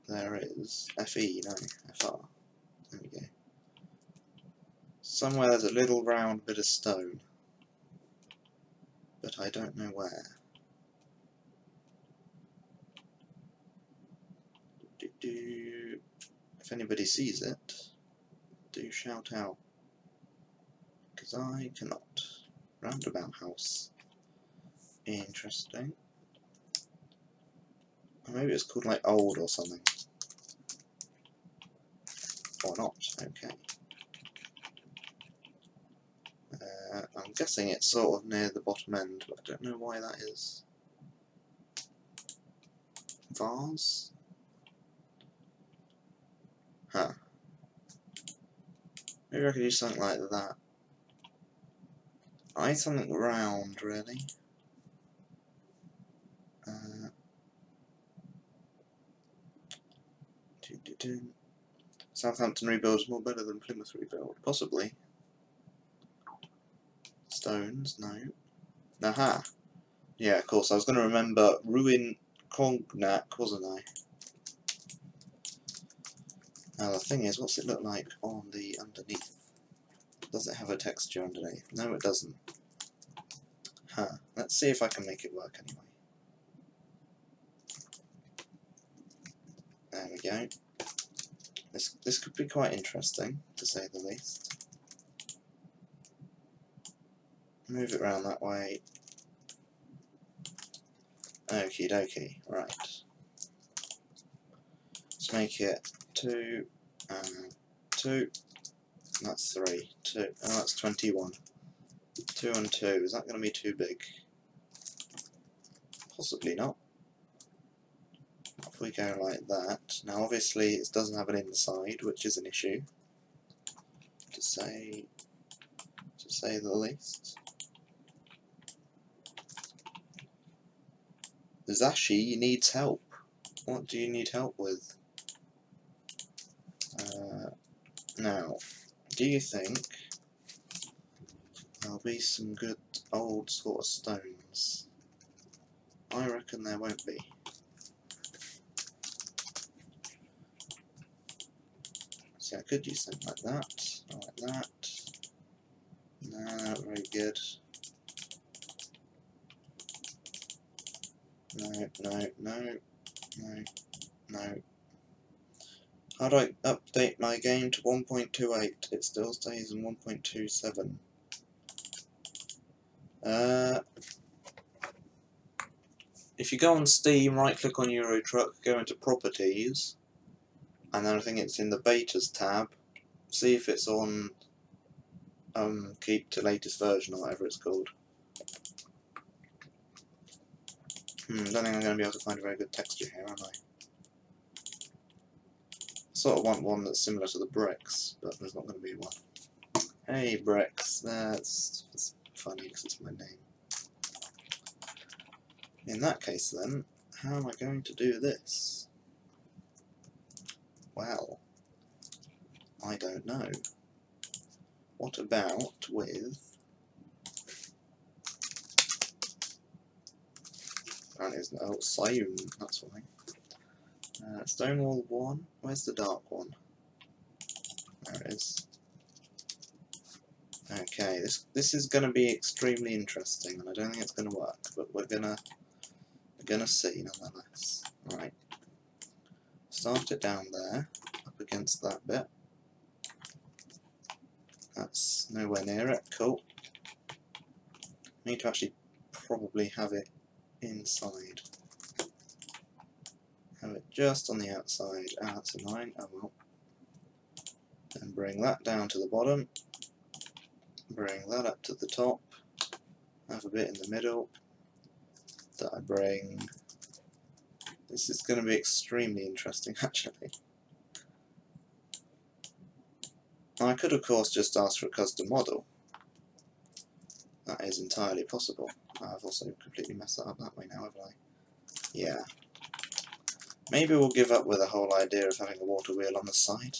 there is. FE, no. FR. There we go. Somewhere there's a little round bit of stone. But I don't know where. If anybody sees it, do shout out. Because I cannot. Roundabout house. Interesting. Or maybe it's called like old or something. Or not, okay. I'm guessing it's sort of near the bottom end, but I don't know why that is. vase? Huh. Maybe I could do something like that. I need something round, really. Southampton rebuild is more better than Plymouth rebuild. Possibly. Stones, no. Aha! Yeah, of course, I was going to remember Ruin Cognac, wasn't I? Now the thing is, what's it look like on the underneath? Does it have a texture underneath? No, it doesn't. Huh. Let's see if I can make it work anyway. There we go. This could be quite interesting, to say the least. Move it around that way. Okie dokie. Right. Let's make it 2 and 2. That's 3. 2. Oh, that's 21. 2 and 2. Is that going to be too big? Possibly not. If we go like that. Now obviously it doesn't have an inside, which is an issue. To say the least. Zashi needs help. What do you need help with? Now, do you think there'll be some good old sort of stones? I reckon there won't be. So I could use something like that, or like that. No, not very good. No, no, no, no, no. How do I update my game to 1.28? It still stays in 1.27. If you go on Steam, right click on Euro Truck, go into Properties, and then I think it's in the Betas tab, see if it's on keep to latest version or whatever it's called. Don't think I'm going to be able to find a very good texture here, am I? I sort of want one that's similar to the bricks, but there's not going to be one. Hey bricks, that's funny because it's my name. In that case then, how am I going to do this? Well, I don't know. What about with... Apparently it's no stone, that's why. Stonewall 1, where's the dark one? There it is. Okay, this is going to be extremely interesting, and I don't think it's going to work, but we're gonna see nonetheless. Right, start it down there, up against that bit. That's nowhere near it. Cool. Need to actually probably have it inside. Have it just on the outside. Ah, that's annoying. Oh well. Then bring that down to the bottom. Bring that up to the top. Have a bit in the middle. That I bring. This is going to be extremely interesting, actually. I could, of course, just ask for a custom model. That is entirely possible. I've also completely messed that up that way now, haven't I? Yeah. Maybe we'll give up with the whole idea of having a water wheel on the side.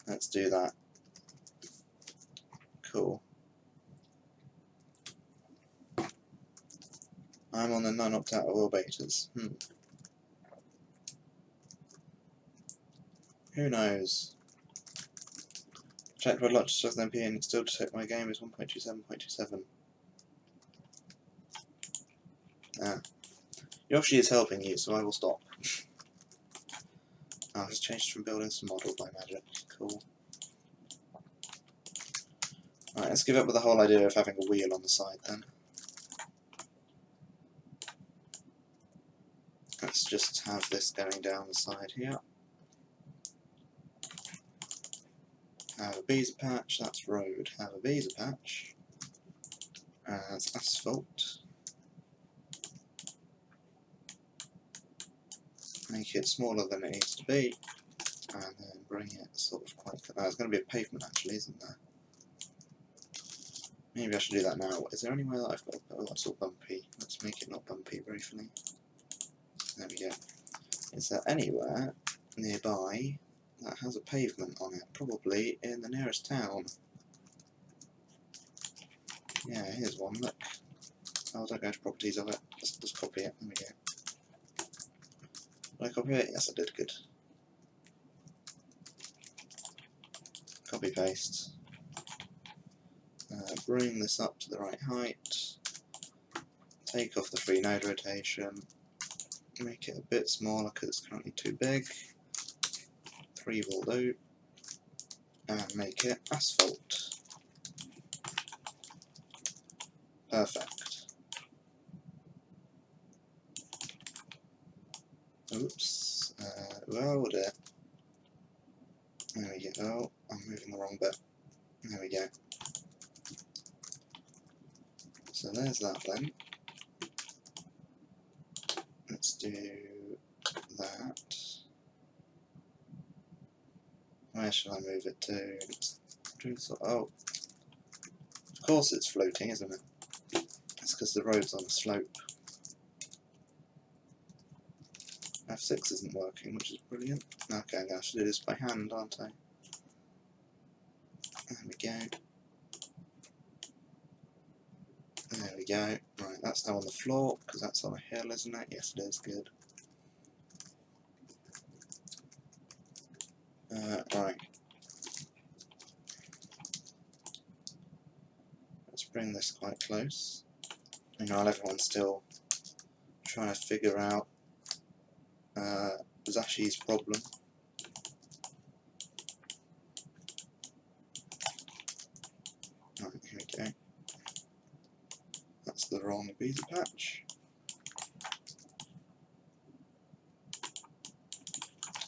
Let's do that. Cool. I'm on the non-opt-out oil betas. Who knows? Checked my lot to 7 MP and still detect my game is 1.27.27. Ah. Yoshi is helping you, so I will stop. I'll just change from buildings to model by magic. Cool. Right, let's give up with the whole idea of having a wheel on the side then. Let's just have this going down the side here. Have a beazer patch, that's road. Have a beazer patch. That's asphalt. make it smaller than it needs to be, and then bring it sort of quite... there's going to be a pavement actually, isn't there? Maybe I should do that now. Is there anywhere that I've got... oh, that's all bumpy. Let's make it not bumpy briefly. There we go. Is there anywhere nearby that has a pavement on it? Probably in the nearest town. Yeah, here's one, look. Oh, don't go to properties of it. Just copy it. There we go. Did I copy it? Yes, I did. Good. Copy paste. Bring this up to the right height. Take off the free node rotation. Make it a bit smaller because it's currently too big. 3 will do. And make it asphalt. Perfect. Oops. Well, dear. There we go. Oh, I'm moving the wrong bit. There we go. So there's that then. Let's do that. Where shall I move it to? Oh, of course it's floating, isn't it? That's because the road's on a slope. F6 isn't working, which is brilliant. Okay, I'm going to have to do this by hand, aren't I? There we go. There we go. Right, that's now on the floor, because that's on a hill, isn't it? Yes, it is. Good. Right. Let's bring this quite close. Meanwhile, everyone's still trying to figure out Zashi's problem. Right, here we go. That's the wrong beta patch.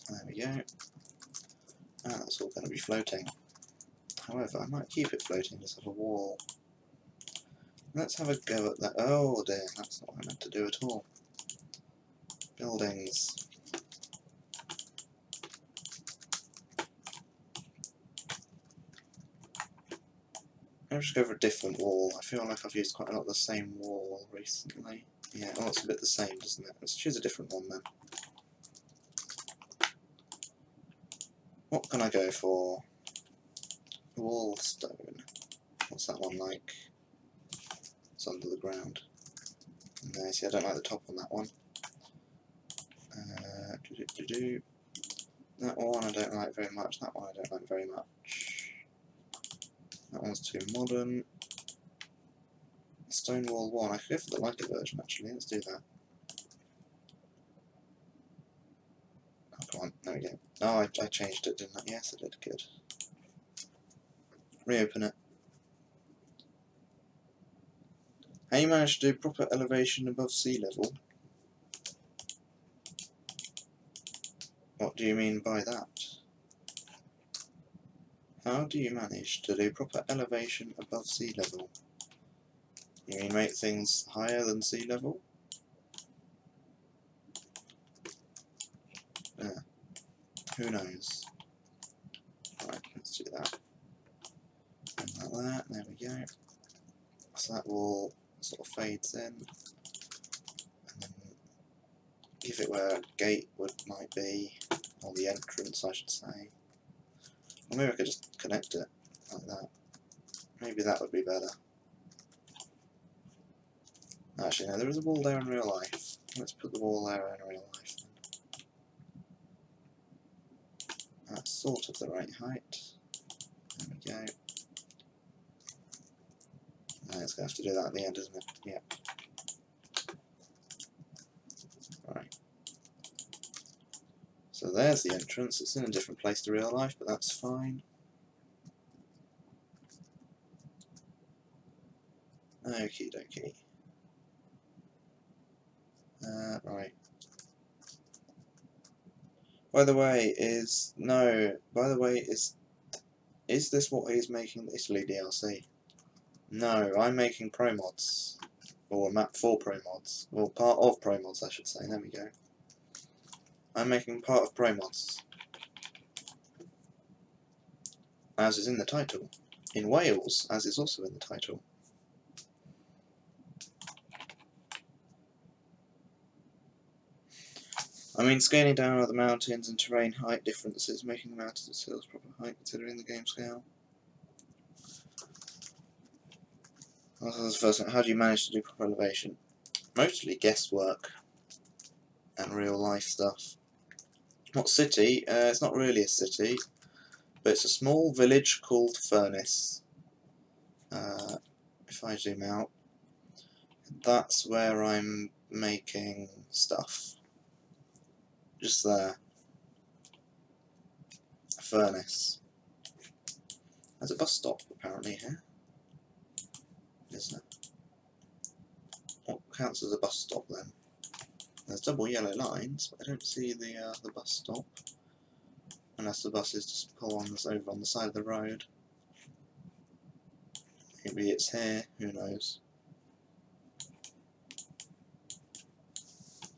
There we go. That's all going to be floating. However, I might keep it floating, just have a wall. Let's have a go at that. Oh dear, that's not what I meant to do at all. Buildings. I'll just go for a different wall. I feel like I've used quite a lot of the same wall recently. Yeah, oh, it's a bit the same, doesn't it? Let's choose a different one then. What can I go for? Wall stone. What's that one like? It's under the ground. No, see, I don't like the top on that one. That one I don't like very much. That one I don't like very much. That one's too modern. Stonewall 1. I could go for the lighter version actually. Let's do that. Oh, come on. There we go. Oh, I changed it, didn't I? Yes, I did. Good. Reopen it. How you managed to do proper elevation above sea level? What do you mean by that? How do you manage to do proper elevation above sea level? You mean make things higher than sea level? Yeah. Who knows? Right, let's do that. And like that, there we go. So that wall sort of fades in. And then give it where a gate might be, or the entrance I should say. Or maybe I could just connect it like that. Maybe that would be better. Actually, no, there is a wall there in real life. Let's put the wall there in real life then. That's sort of the right height. There we go. It's going to have to do that at the end, isn't it? Yep. Right. So there's the entrance. It's in a different place to real life, but that's fine. Okie dokie. Right. By the way, is this what he's making the Italy DLC? No, I'm making Promods. Or a map for Promods. Well, part of Promods, I should say. There we go. I'm making part of Promods, as is in the title. In Wales, as is also in the title. I mean, scaling down other mountains and terrain height differences, making the mountains and hills proper height considering the game scale. The first one, how do you manage to do proper elevation? Mostly guesswork and real life stuff. What city? It's not really a city, but it's a small village called Furnace. If I zoom out, that's where I'm making stuff. Just there. A furnace. There's a bus stop apparently here, isn't it? What counts as a bus stop then? There's double yellow lines, but I don't see the bus stop. Unless the buses just pull on this over on the side of the road. Maybe it's here, who knows.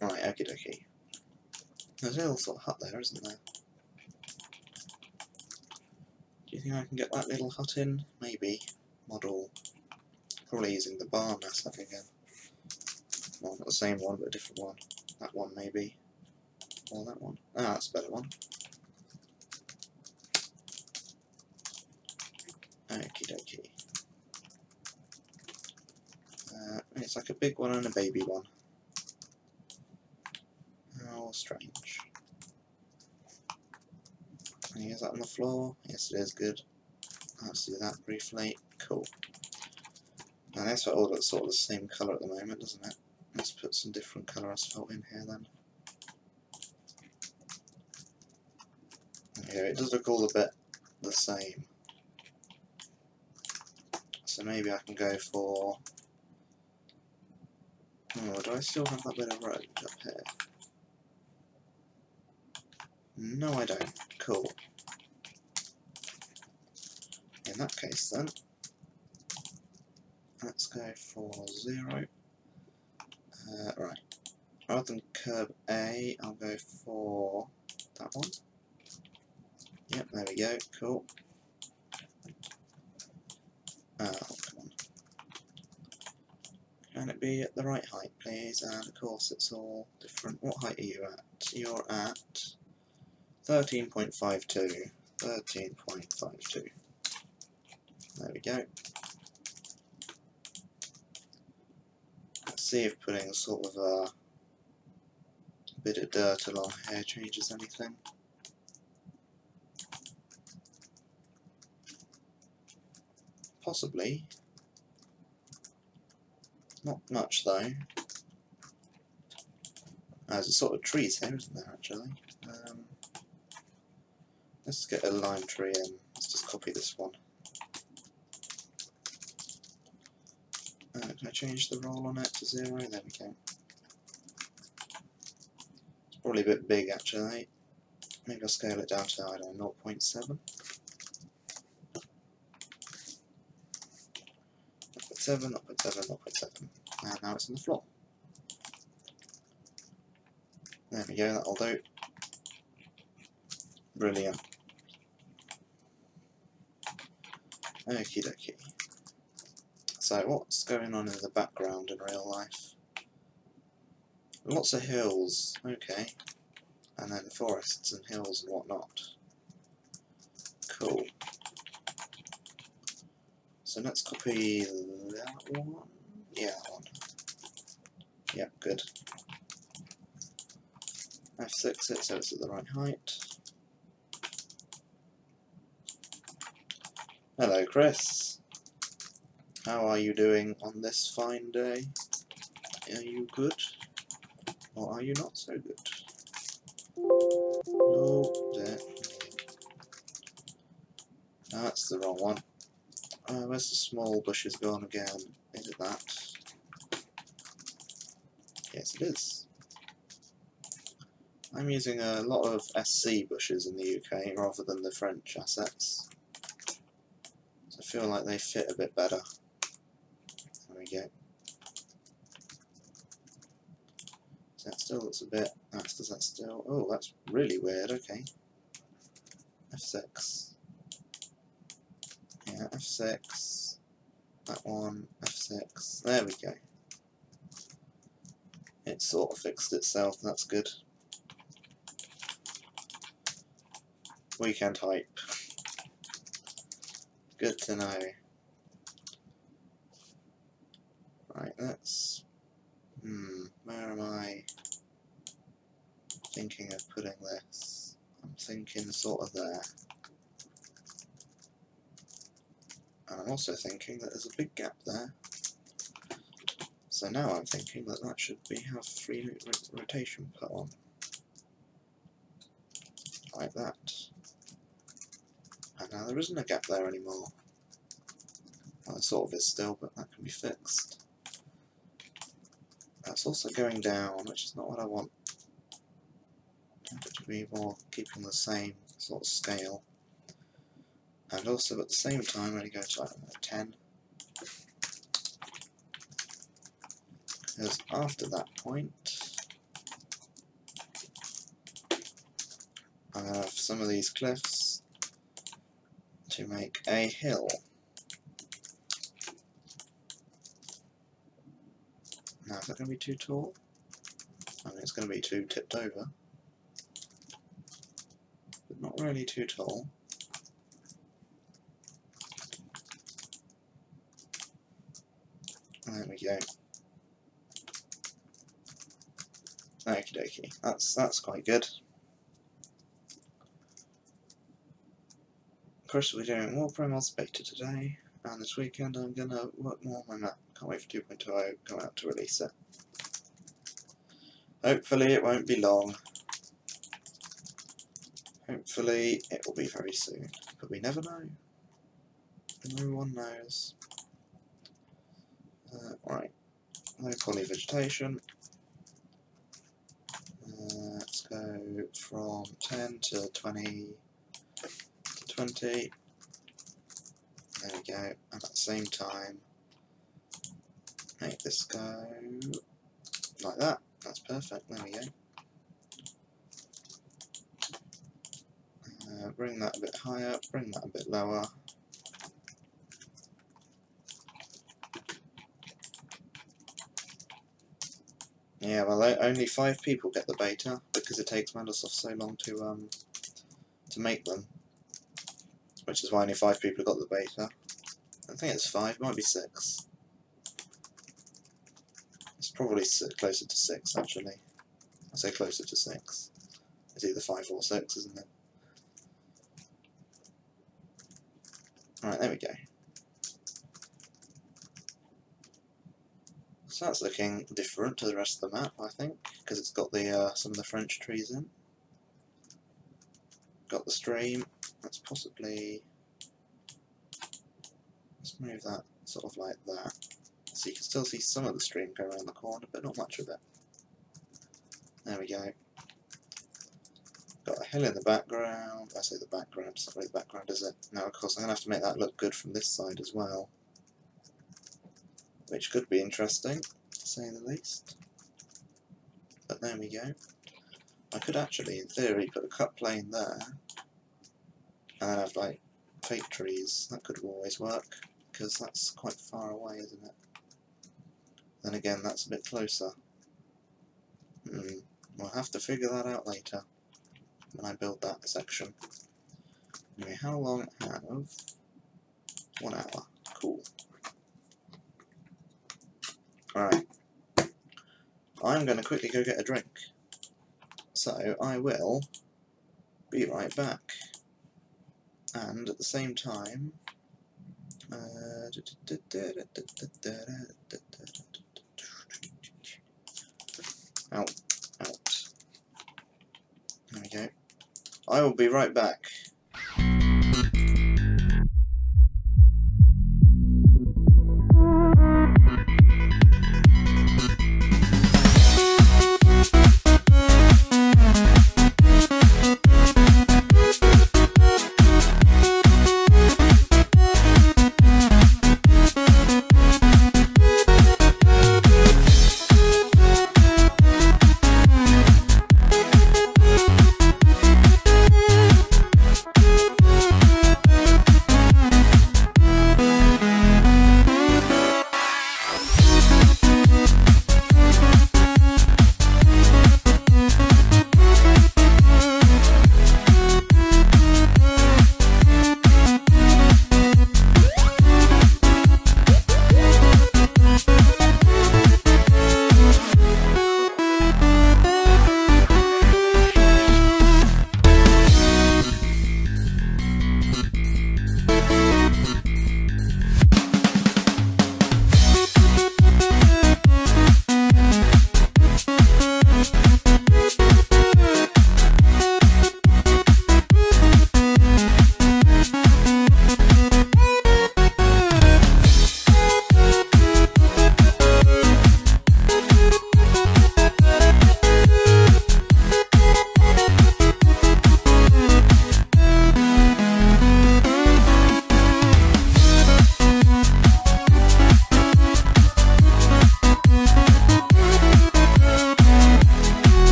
Right, okie dokie. There's a little sort of hut there, isn't there? Do you think I can get that little hut in? Maybe. Model. Probably using the barn asset again. Well, not the same one, but a different one. That one, maybe. Or that one. Ah, that's a better one. Okie dokie. It's like a big one and a baby one. How strange. Is that on the floor? Yes, it is. Good. Let's do that briefly. Cool. Now that's all got sort of the same colour at the moment, doesn't it? Let's put some different colour asphalt in here then. Yeah, it does look all a bit the same. So maybe I can go for... Oh, do I still have that bit of road up here? No, I don't. Cool. In that case then, let's go for 0. Right. Rather than curb A, I'll go for that one. Yep, there we go. Cool. Oh, come on. Can it be at the right height, please? And of course it's all different. What height are you at? You're at 13.52. 13.52. There we go. Let's see if putting sort of a bit of dirt along here changes anything. Possibly. Not much though. There's a sort of trees here, isn't there, actually? Let's get a lime tree in. Let's just copy this one. Can I change the roll on it to 0? There we go. It's probably a bit big, actually. Maybe I'll scale it down to, I don't know, 0.7. 0.7, 0.7, 0.7. And now it's on the floor. There we go, that'll do. Brilliant. Okie dokie. So what's going on in the background in real life? Lots of hills, okay. And then forests and hills and whatnot. Cool. So let's copy that one. Yeah, that one. Yep, good. F6 it so it's at the right height. Hello, Chris. How are you doing on this fine day? Are you good? Or are you not so good? Oh, there. That's the wrong one. Where's the small bushes gone again? Is it that? Yes, it is. I'm using a lot of SC bushes in the UK rather than the French assets. So I feel like they fit a bit better. There we go. So that still looks a bit Does that still... Oh, that's really weird, okay. F6. Yeah, F6. That one, F6. There we go. It sort of fixed itself, that's good. Weekend hype. Good to know. Right, let's... where am I thinking of putting this? I'm thinking sort of there. And I'm also thinking that there's a big gap there. So now I'm thinking that that should have free rotation put on. Like that. And now there isn't a gap there anymore. Well, it sort of is still, but that can be fixed. That's also going down, which is not what I want. I want it to be more keeping the same sort of scale. And also at the same time, I'm going to go to, I don't know, 10. Because after that point, I have some of these cliffs to make a hill. Now, is that going to be too tall? I mean, it's going to be too tipped over, but not really too tall. There we go. Okie dokie. That's quite good. Of course, we're doing more Promods beta today, and this weekend I'm going to work more on my map. Can't wait for 2.20 come out to release it. Hopefully it won't be long. Hopefully it will be very soon, but we never know. No one knows. Right, no poly vegetation. Let's go from 10 to 20 to 20. There we go, and at the same time make this go like that. That's perfect, there we go. Bring that a bit higher, bring that a bit lower. Yeah, well, only 5 people get the beta because it takes Microsoft so long to make them, which is why only 5 people got the beta. I think it's 5, might be 6. It's probably closer to 6 actually. I say closer to 6. It's either 5 or 6, isn't it? Alright, there we go. So that's looking different to the rest of the map, I think, because it's got the some of the French trees in. Got the stream. Let's possibly let's move that sort of like that, so you can still see some of the stream go around the corner, but not much of it. There we go. Got a hill in the background. I say the background, it's not really the background, is it? Now, of course, I'm going to have to make that look good from this side as well, which could be interesting, to say the least. But there we go. I could actually, in theory, put a cut plane there, and then have, like, fake trees. That could always work, because that's quite far away, isn't it? Then again, that's a bit closer. We'll have to figure that out later, when I build that section. Anyway, how long have? 1 hour. Cool. Alright. I'm going to quickly go get a drink. So, I will be right back. And at the same time... out. There we go. I will be right back.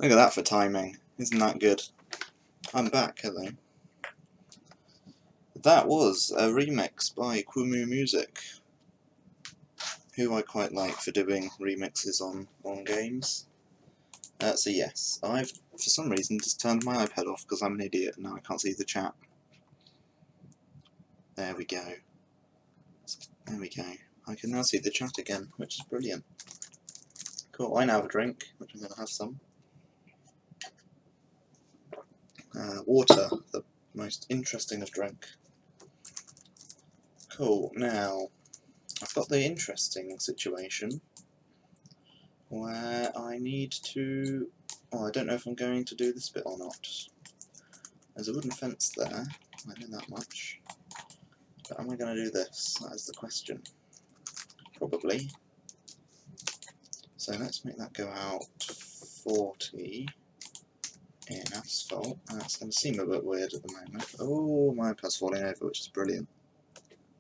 Look at that for timing. Isn't that good? I'm back, hello. That was a remix by Kumu Music, who I quite like for doing remixes on games. So yes, I've for some reason just turned my iPad off because I'm an idiot and now I can't see the chat. There we go. There we go. I can now see the chat again, which is brilliant. Cool, I now have a drink, which I'm going to have some. Water, the most interesting of drink. Cool, now I've got the interesting situation where I need to... Oh, I don't know if I'm going to do this bit or not. There's a wooden fence there, I know that much. But am I going to do this? That is the question. Probably. So let's make that go out 40 in asphalt. That's going to seem a bit weird at the moment. Oh, my iPad's falling over, which is brilliant.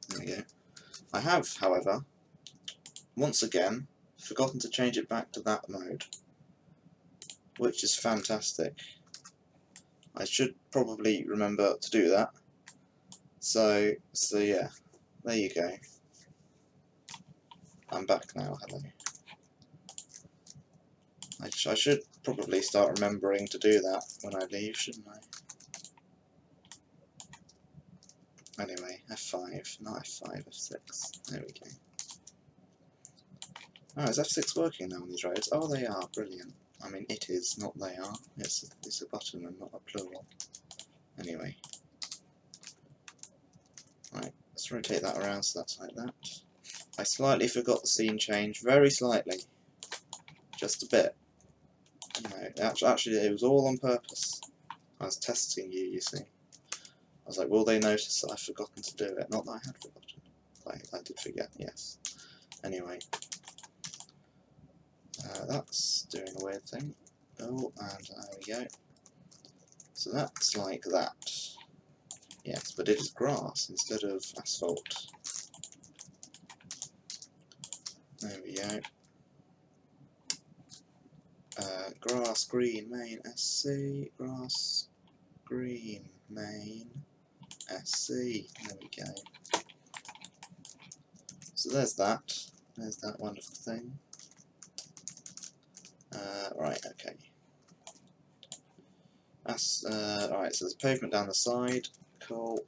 There we go. I have, however, once again, forgotten to change it back to that mode, which is fantastic. I should probably remember to do that. So yeah, there you go. I'm back now, hello. I should probably start remembering to do that when I leave, shouldn't I? Anyway, F5, not F5, F6. There we go. Oh, is F6 working now on these roads? Oh, they are, brilliant. I mean, it is, not they are. It's a button and not a plural. Anyway. Right, let's rotate that around so that's like that. I slightly forgot the scene change, very slightly. Just a bit. No, actually it was all on purpose. I was testing you, you see. I was like, will they notice that I've forgotten to do it? Not that I had forgotten. I did forget, yes. Anyway. That's doing a weird thing. Oh, and there we go. So that's like that. Yes, but it is grass instead of asphalt. There we go. Grass, green, main, SC. Grass, green, main, SC. There we go. So there's that. There's that wonderful thing. Right, okay. Alright, so there's pavement down the side. Cool.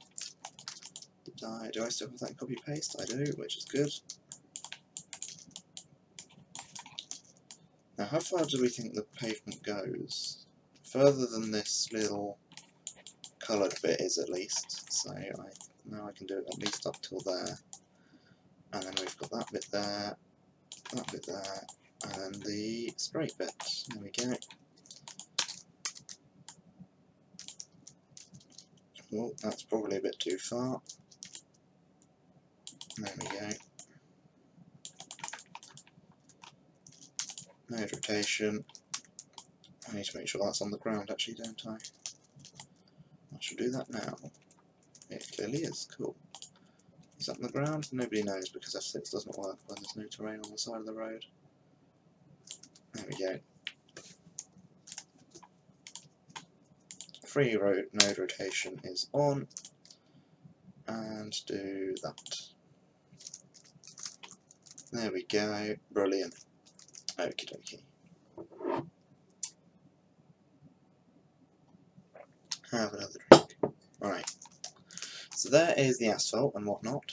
Do I still have that copy paste? I do, which is good. Now, how far do we think the pavement goes? Further than this little coloured bit is, at least. So now I can do it at least up till there. And then we've got that bit there, and the straight bit. There we go. Oh, that's probably a bit too far. There we go. Node rotation. I need to make sure that's on the ground actually, don't I? I should do that now. It clearly is, cool. Is that on the ground? Nobody knows because F6 doesn't work when there's no terrain on the side of the road. There we go. Free node rotation is on. And do that. There we go, brilliant. Okie dokie. Have another drink. Alright. So there is the asphalt and whatnot.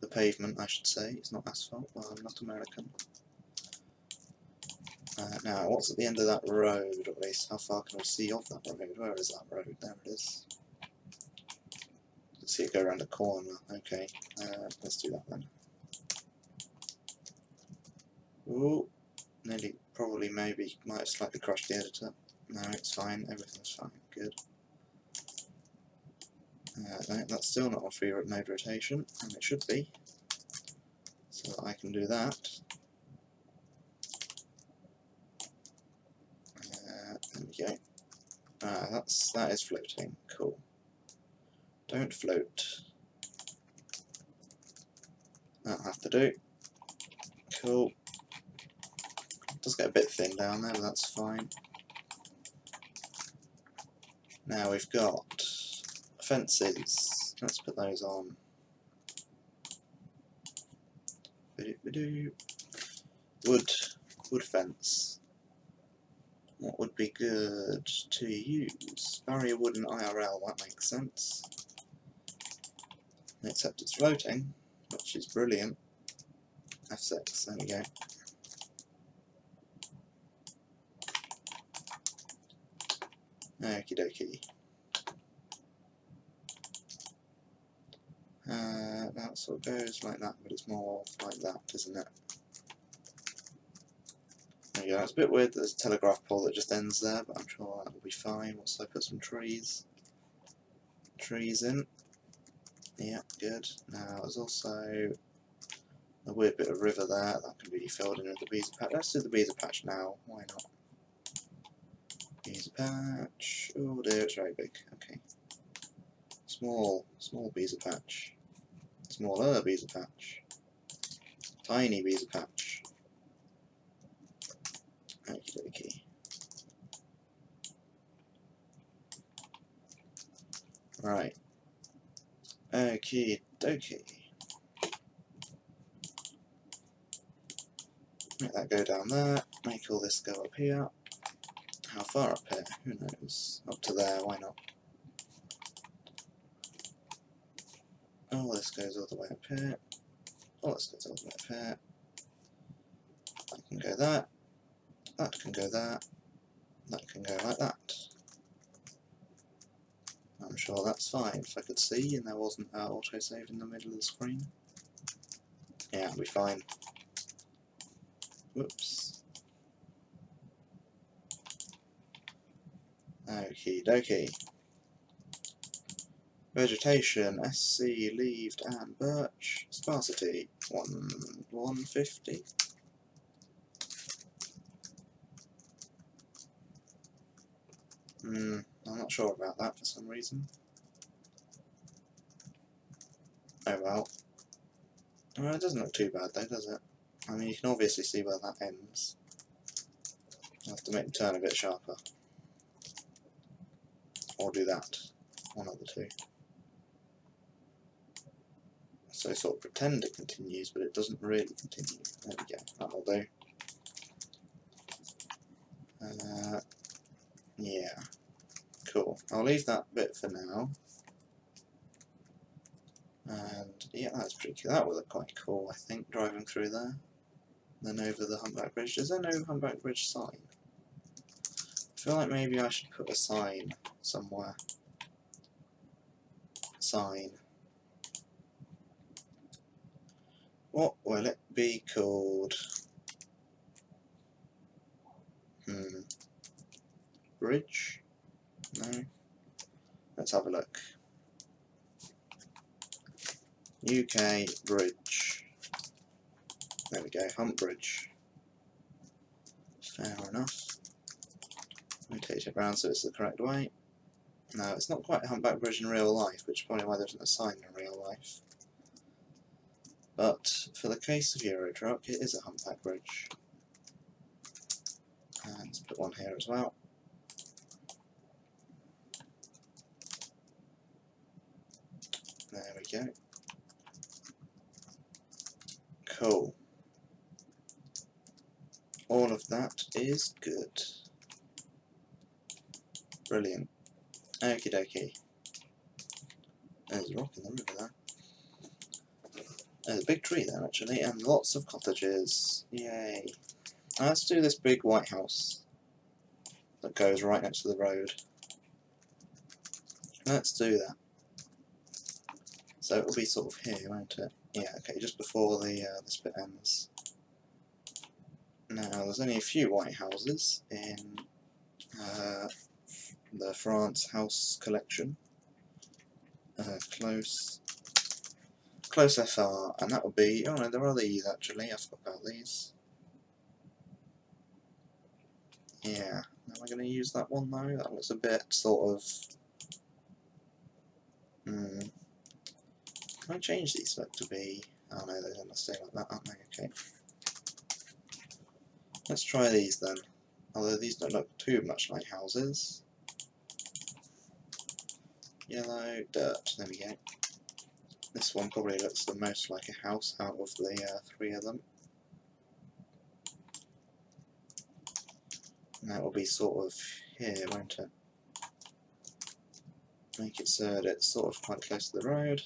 The pavement, I should say. It's not asphalt, well, I'm not American. Now, what's at the end of that road, or at least how far can we see of that road? Where is that road? There it is. Let's see it go around the corner. Okay, let's do that then. Ooh, nearly, probably, maybe, might have slightly crushed the editor. No, it's fine, everything's fine, good. No, that's still not on free node rotation, and it should be. So I can do that. There we go. That is floating. Cool. Don't float. That'll have to do. Cool. Does get a bit thin down there, but that's fine. Now we've got fences. Let's put those on. Wood fence. What would be good to use? Barrier wood and IRL, that makes sense. Except it's floating, which is brilliant. F6, there we go. Okie dokie. That sort of goes like that, but it's more like that, isn't it? There you go, it's a bit weird that there's a telegraph pole that just ends there, but I'm sure that will be fine once I put some trees in. Yeah, good. Now there's also a weird bit of river there that can be filled in with the beezer patch. Let's do the beezer patch now, why not? Beezer patch. Oh dear, it's very big. Okay. Small beezer patch. Smaller beezer patch. Tiny beezer patch. Okie dokie. Right. Okie dokie. Make that go down there. Make all this go up here. How far up here? Who knows? Up to there, why not? All this goes all the way up here. All this goes all the way up here. That can go there. That can go there. That can go like that. I'm sure that's fine if I could see and there wasn't an autosave in the middle of the screen. Yeah, it'll be fine. Whoops. Okie dokie. Vegetation, SC, leaved and birch. Sparsity, 150. I'm not sure about that for some reason. Oh well. Well, it doesn't look too bad though, does it? I mean, you can obviously see where that ends. I'll have to make the turn a bit sharper. Or do that. One of the two. So sort of pretend it continues, but it doesn't really continue. There we go, that'll do. Yeah, cool. I'll leave that bit for now. And yeah, that's pretty cool. That would look quite cool, I think, driving through there. Then over the Humpback Bridge. Is there no Humpback Bridge sign? I feel like maybe I should put a sign somewhere. Sign. What will it be called? Bridge? No? Let's have a look. UK Bridge. There we go, Hump Bridge. Fair enough. Rotate it around so it's the correct way. No, it's not quite a humpback bridge in real life, which is probably why there isn't a sign in real life. But for the case of Eurotruck, it is a humpback bridge. And let's put one here as well. There we go. Cool. All of that is good. Brilliant. Okie dokie. There's a rock in the river there. There's a big tree there actually, and lots of cottages. Yay. Now let's do this big white house that goes right next to the road. Let's do that. So it'll be sort of here, won't it? Yeah, okay, just before the this bit ends. Now there's only a few white houses in the France house collection. Close FR, and that would be, oh no, there are these actually, I forgot about these. Yeah, am I going to use that one though? That looks a bit sort of... Can I change these look to be... Oh no, they're going to stay like that, aren't they? Okay. Let's try these then. Although these don't look too much like houses. yellow, dirt. There we go. This one probably looks the most like a house out of the 3 of them. And that will be sort of here, won't it? Make it so that it's sort of quite close to the road.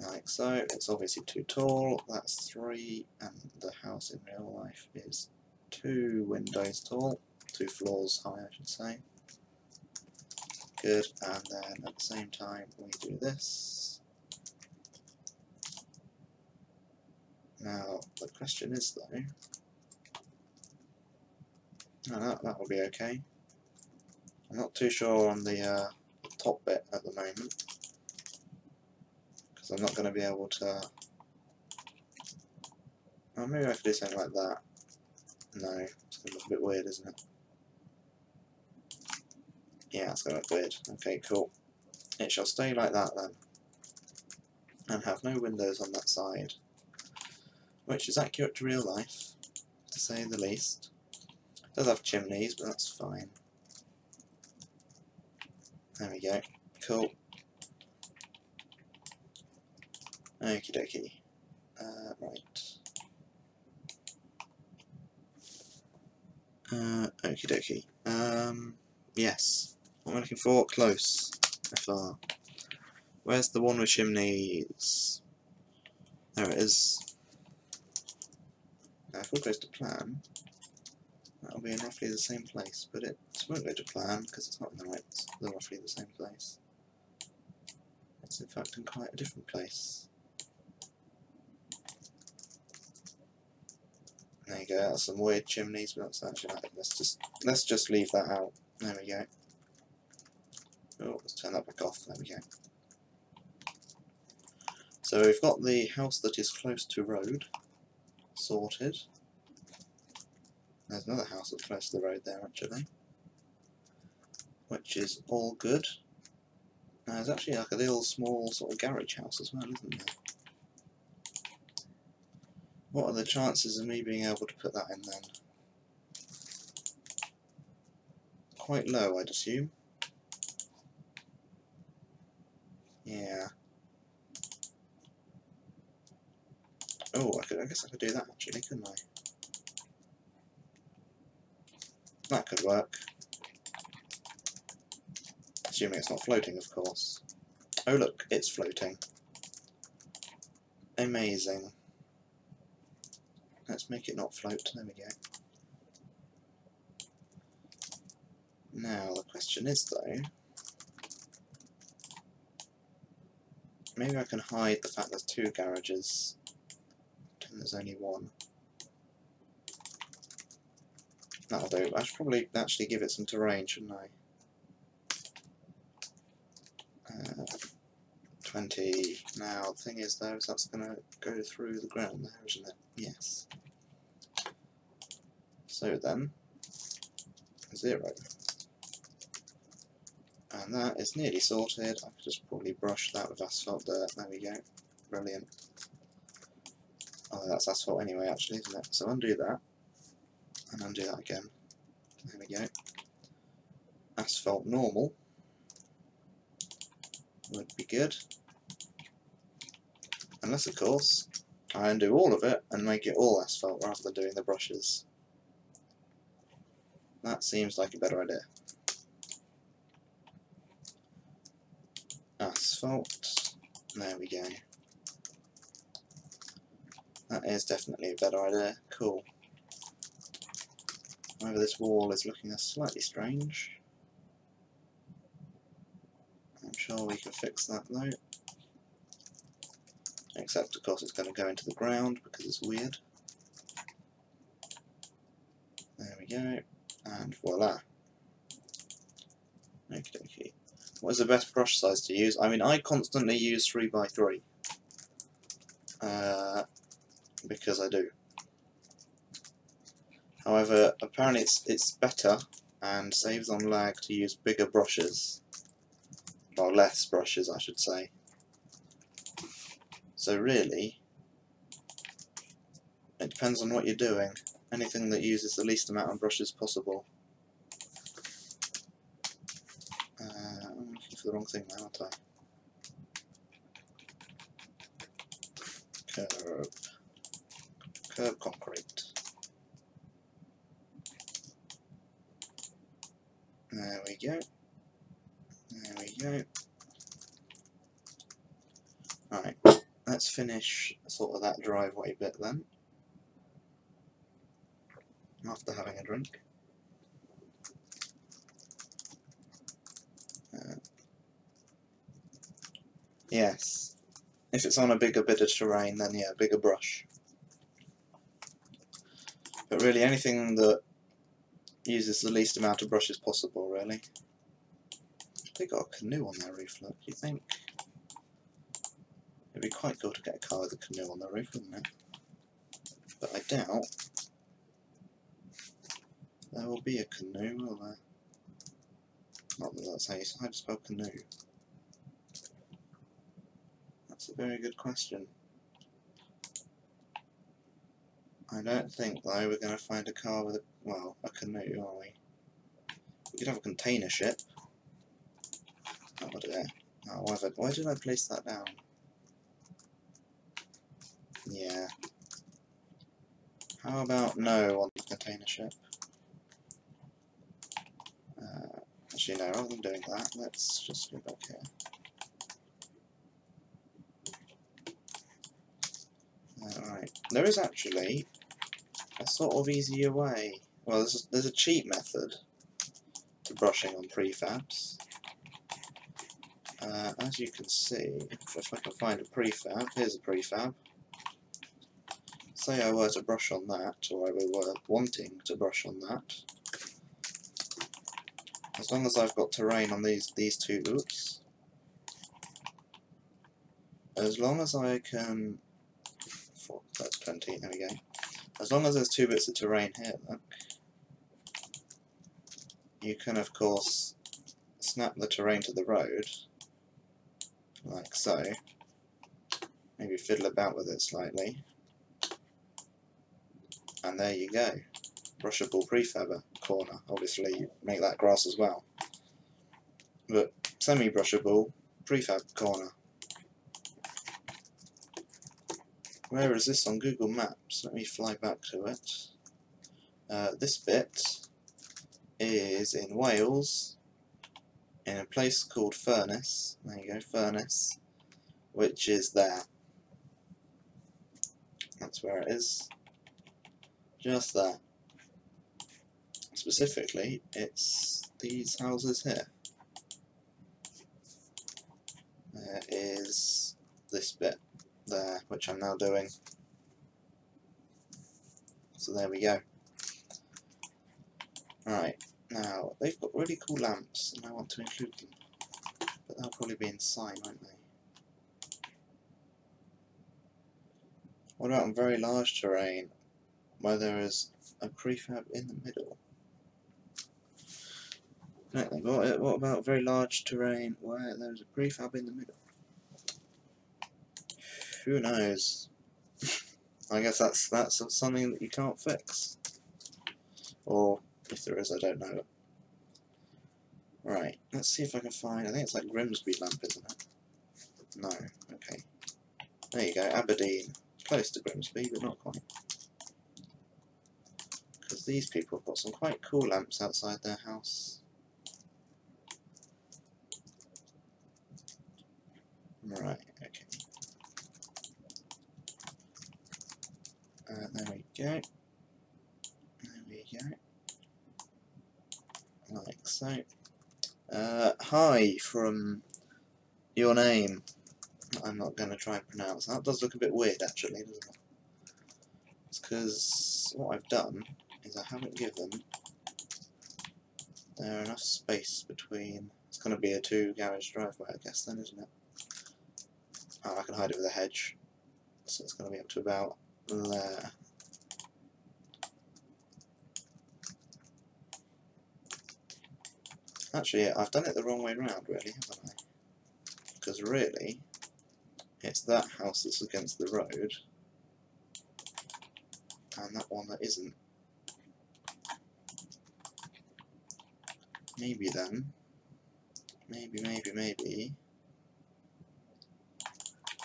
Like so. It's obviously too tall. That's 3, and the house in real life is 2 windows tall. 2 floors high, I should say. Good, and then at the same time we do this. Now the question is though, that will be okay. I'm not too sure on the top bit at the moment, because I'm not going to be able to. Oh, maybe I could do something like that. No, it's going to look a bit weird, isn't it? Yeah, it's going to look weird. Okay, cool. It shall stay like that then, and have no windows on that side, which is accurate to real life, to say the least. It does have chimneys, but that's fine. There we go. Cool. Okie dokie. Right. Okie dokie. Yes. What am I looking for? Close. FR. Where's the one with chimneys? There it is. Now if we go to plan, that'll be in roughly the same place, but it won't go to plan because it's not in the roughly the same place. It's in fact in quite a different place. There you go, that's some weird chimneys, but that's actually not. Let's just leave that out. There we go. Oh, let's turn that back off. There we go. So we've got the house that is close to road sorted. There's another house that's close to the road there actually, which is all good. There's actually like a little small sort of garage house as well, isn't there? What are the chances of me being able to put that in then? Quite low, I'd assume. Yeah. Oh, I guess I could do that actually, couldn't I? That could work. Assuming it's not floating, of course. Oh look, it's floating. Amazing. Let's make it not float. There we go. Now the question is though, maybe I can hide the fact there's 2 garages. Pretend there's only 1. That'll do. I should probably actually give it some terrain, shouldn't I? 20. Now, the thing is though, is that's going to go through the ground there, isn't it? Yes. So then, 0. And that is nearly sorted. I could just probably brush that with asphalt dirt. There we go. Brilliant. Oh, that's asphalt anyway, actually, isn't it? So undo that, and undo that again. There we go. Asphalt normal would be good. Unless, of course, I undo all of it and make it all asphalt rather than doing the brushes. That seems like a better idea. Asphalt. There we go. That is definitely a better idea. Cool. However, this wall is looking slightly strange. I'm sure we can fix that though. Except, of course, it's going to go into the ground because it's weird. There we go. And voila. Okie dokie. What is the best brush size to use? I mean, I constantly use 3x3. Because I do. However, apparently it's better and saves on lag to use bigger brushes. Or less brushes, I should say. So really, it depends on what you're doing. Anything that uses the least amount of brushes possible. for the wrong thing now, aren't I? Curb concrete. There we go. There we go. Alright, let's finish sort of that driveway bit then. After having a drink. Yes. If it's on a bigger bit of terrain, then yeah, bigger brush. But really, anything that uses the least amount of brush as possible, really. They got a canoe on their roof, look. You think it'd be quite cool to get a car with a canoe on their roof, wouldn't it? But I doubt there will be a canoe, will there? Not that that's how to spell canoe. That's a very good question. I don't think, though, we're going to find a car with a, well, a canoe, are we? We could have a container ship. Oh dear. Oh, why did I place that down? Yeah. How about no on the container ship? Actually, no, rather than doing that, let's just go back here. Alright. There is actually a sort of easier way. Well, there's a cheap method to brushing on prefabs. As you can see, if I can find a prefab, here's a prefab. Say I were to brush on that, or I were wanting to brush on that. As long as I've got terrain on these two, oops. As long as I can, that's plenty, there we go. As long as there's 2 bits of terrain here, look, you can of course snap the terrain to the road, like so. Maybe fiddle about with it slightly. And there you go. Brushable prefab corner. Obviously, you make that grass as well. But semi-brushable prefab corner. Where is this on Google Maps? Let me fly back to it. This bit is in Wales, in a place called Furness. There you go, Furness, which is there. That's where it is. Just there. Specifically, it's these houses here. There is this bit there, which I'm now doing. So there we go. Alright, now they've got really cool lamps and I want to include them. But they'll probably be inside, won't they? What about on very large terrain where there is a prefab in the middle? What about very large terrain where there's a prefab in the middle? Who knows? I guess that's something that you can't fix. Or if there is, I don't know. Right, let's see if I can find, I think it's like Grimsby lamp, isn't it? No, okay. There you go, Aberdeen. Close to Grimsby, but not quite. Because these people have got some quite cool lamps outside their house. Right, okay. There we go. There we go. Like so. Hi from your name. I'm not going to try and pronounce that. It does look a bit weird actually, doesn't it? It's because what I've done is I haven't given there enough space between. It's going to be a 2-garage driveway, I guess, then, isn't it? Oh, I can hide it with a hedge. So it's going to be up to about there. Actually, I've done it the wrong way round, really, haven't I? Because really, it's that house that's against the road, and that one that isn't. Maybe then, maybe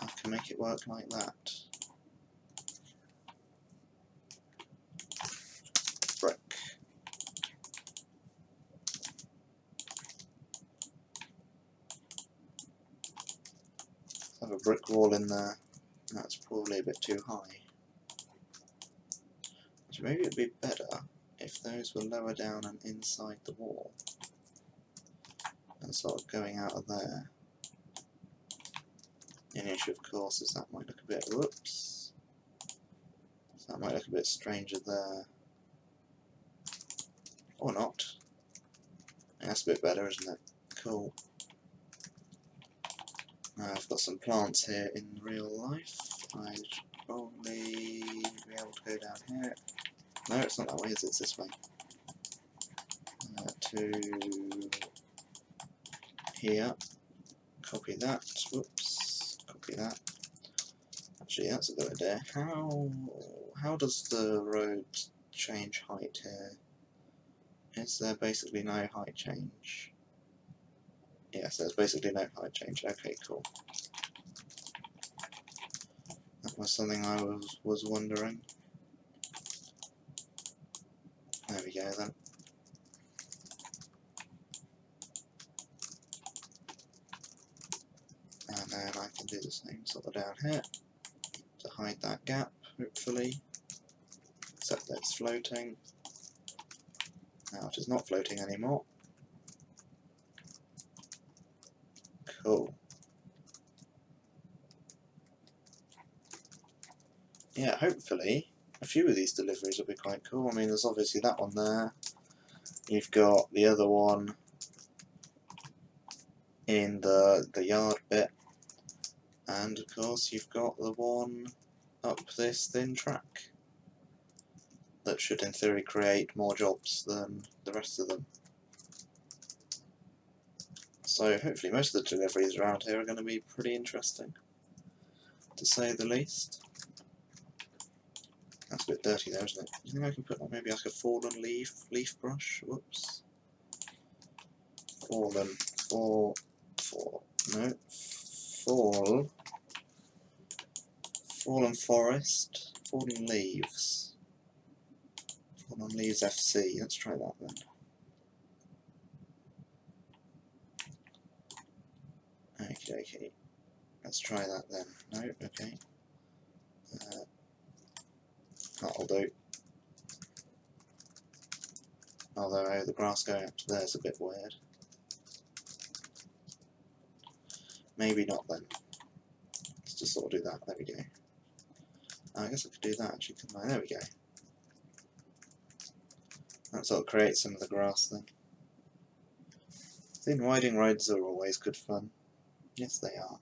I can make it work like that. Brick. Have a brick wall in there. That's probably a bit too high. So maybe it'd be better if those were lower down and inside the wall, and sort of going out of there. The issue, of course, is that might look a bit, whoops, so that might look a bit stranger there. Or not. Yeah, that's a bit better, isn't it? Cool. Now I've got some plants here in real life. I should probably be able to go down here. No, it's not that way, is it? It's this way. To here. Copy that. Whoops. Copy that. Actually, that's a good idea. How does the road change height here? Is there basically no height change? Yes, there's basically no height change. Okay, cool. That was something I was wondering. There we go then. And then I can do the same sort of down here to hide that gap, hopefully. Except that it's floating. Now it is not floating anymore. Cool. Yeah, hopefully a few of these deliveries will be quite cool. I mean, there's obviously that one there. You've got the other one in the yard bit. And of course you've got the one up this thin track that should in theory create more jobs than the rest of them. So hopefully most of the deliveries around here are going to be pretty interesting, to say the least. That's a bit dirty there, isn't it? Do you think I can put like maybe like a fallen leaf brush? Whoops. Fallen forest, fallen leaves. Fallen leaves FC. Let's try that then. Okay. Let's try that then. No, okay. That'll do. Although the grass going up to there is a bit weird. Maybe not then. Let's just sort of do that. There we go. I guess I could do that actually, couldn't I? There we go. That sort of creates some of the grass then. Thin winding roads are always good fun. Yes, they are.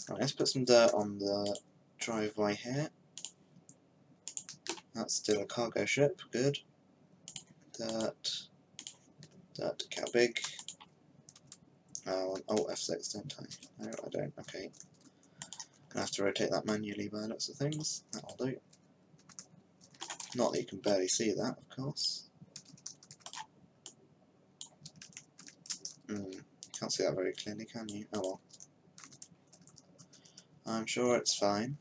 Right, let's put some dirt on the driveway here. That's still a cargo ship, good. Dirt, cow big. Oh, an Alt F6, don't I? No, I don't, okay. Gonna have to rotate that manually by lots of things. That'll do. Not that you can barely see that, of course. Can't see that very clearly, can you? Oh well. I'm sure it's fine.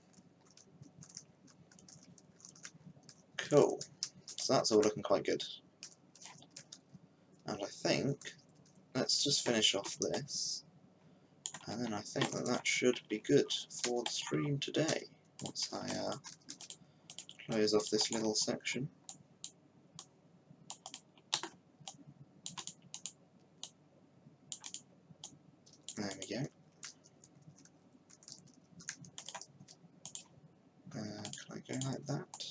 Cool. So that's all looking quite good. And I think, let's just finish off this. And then I think that should be good for the stream today. Once I close off this little section. There we go. Can I go like that?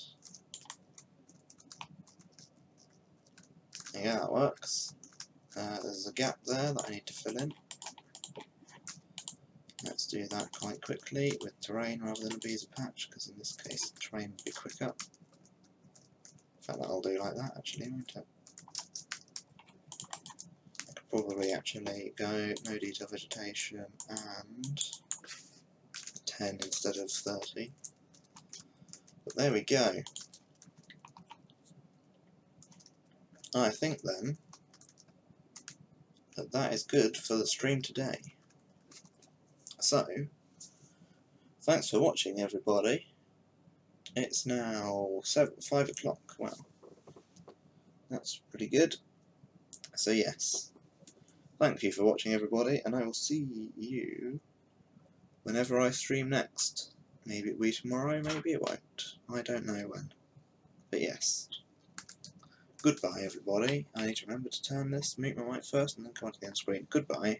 Yeah, that works. There's a gap there that I need to fill in. Let's do that quite quickly with terrain rather than a beezer patch, because in this case the terrain will be quicker. In fact, that'll do like that actually, won't it? I could probably actually go no detail vegetation and 10 instead of 30. But there we go. I think then that is good for the stream today. So, thanks for watching, everybody. It's now 5 o'clock. Well, that's pretty good. So yes, thank you for watching, everybody, and I will see you whenever I stream next. Maybe it'll be tomorrow, maybe it won't. I don't know when. But yes. Goodbye, everybody. I need to remember to mute my mic first and then come on to the end screen. Goodbye.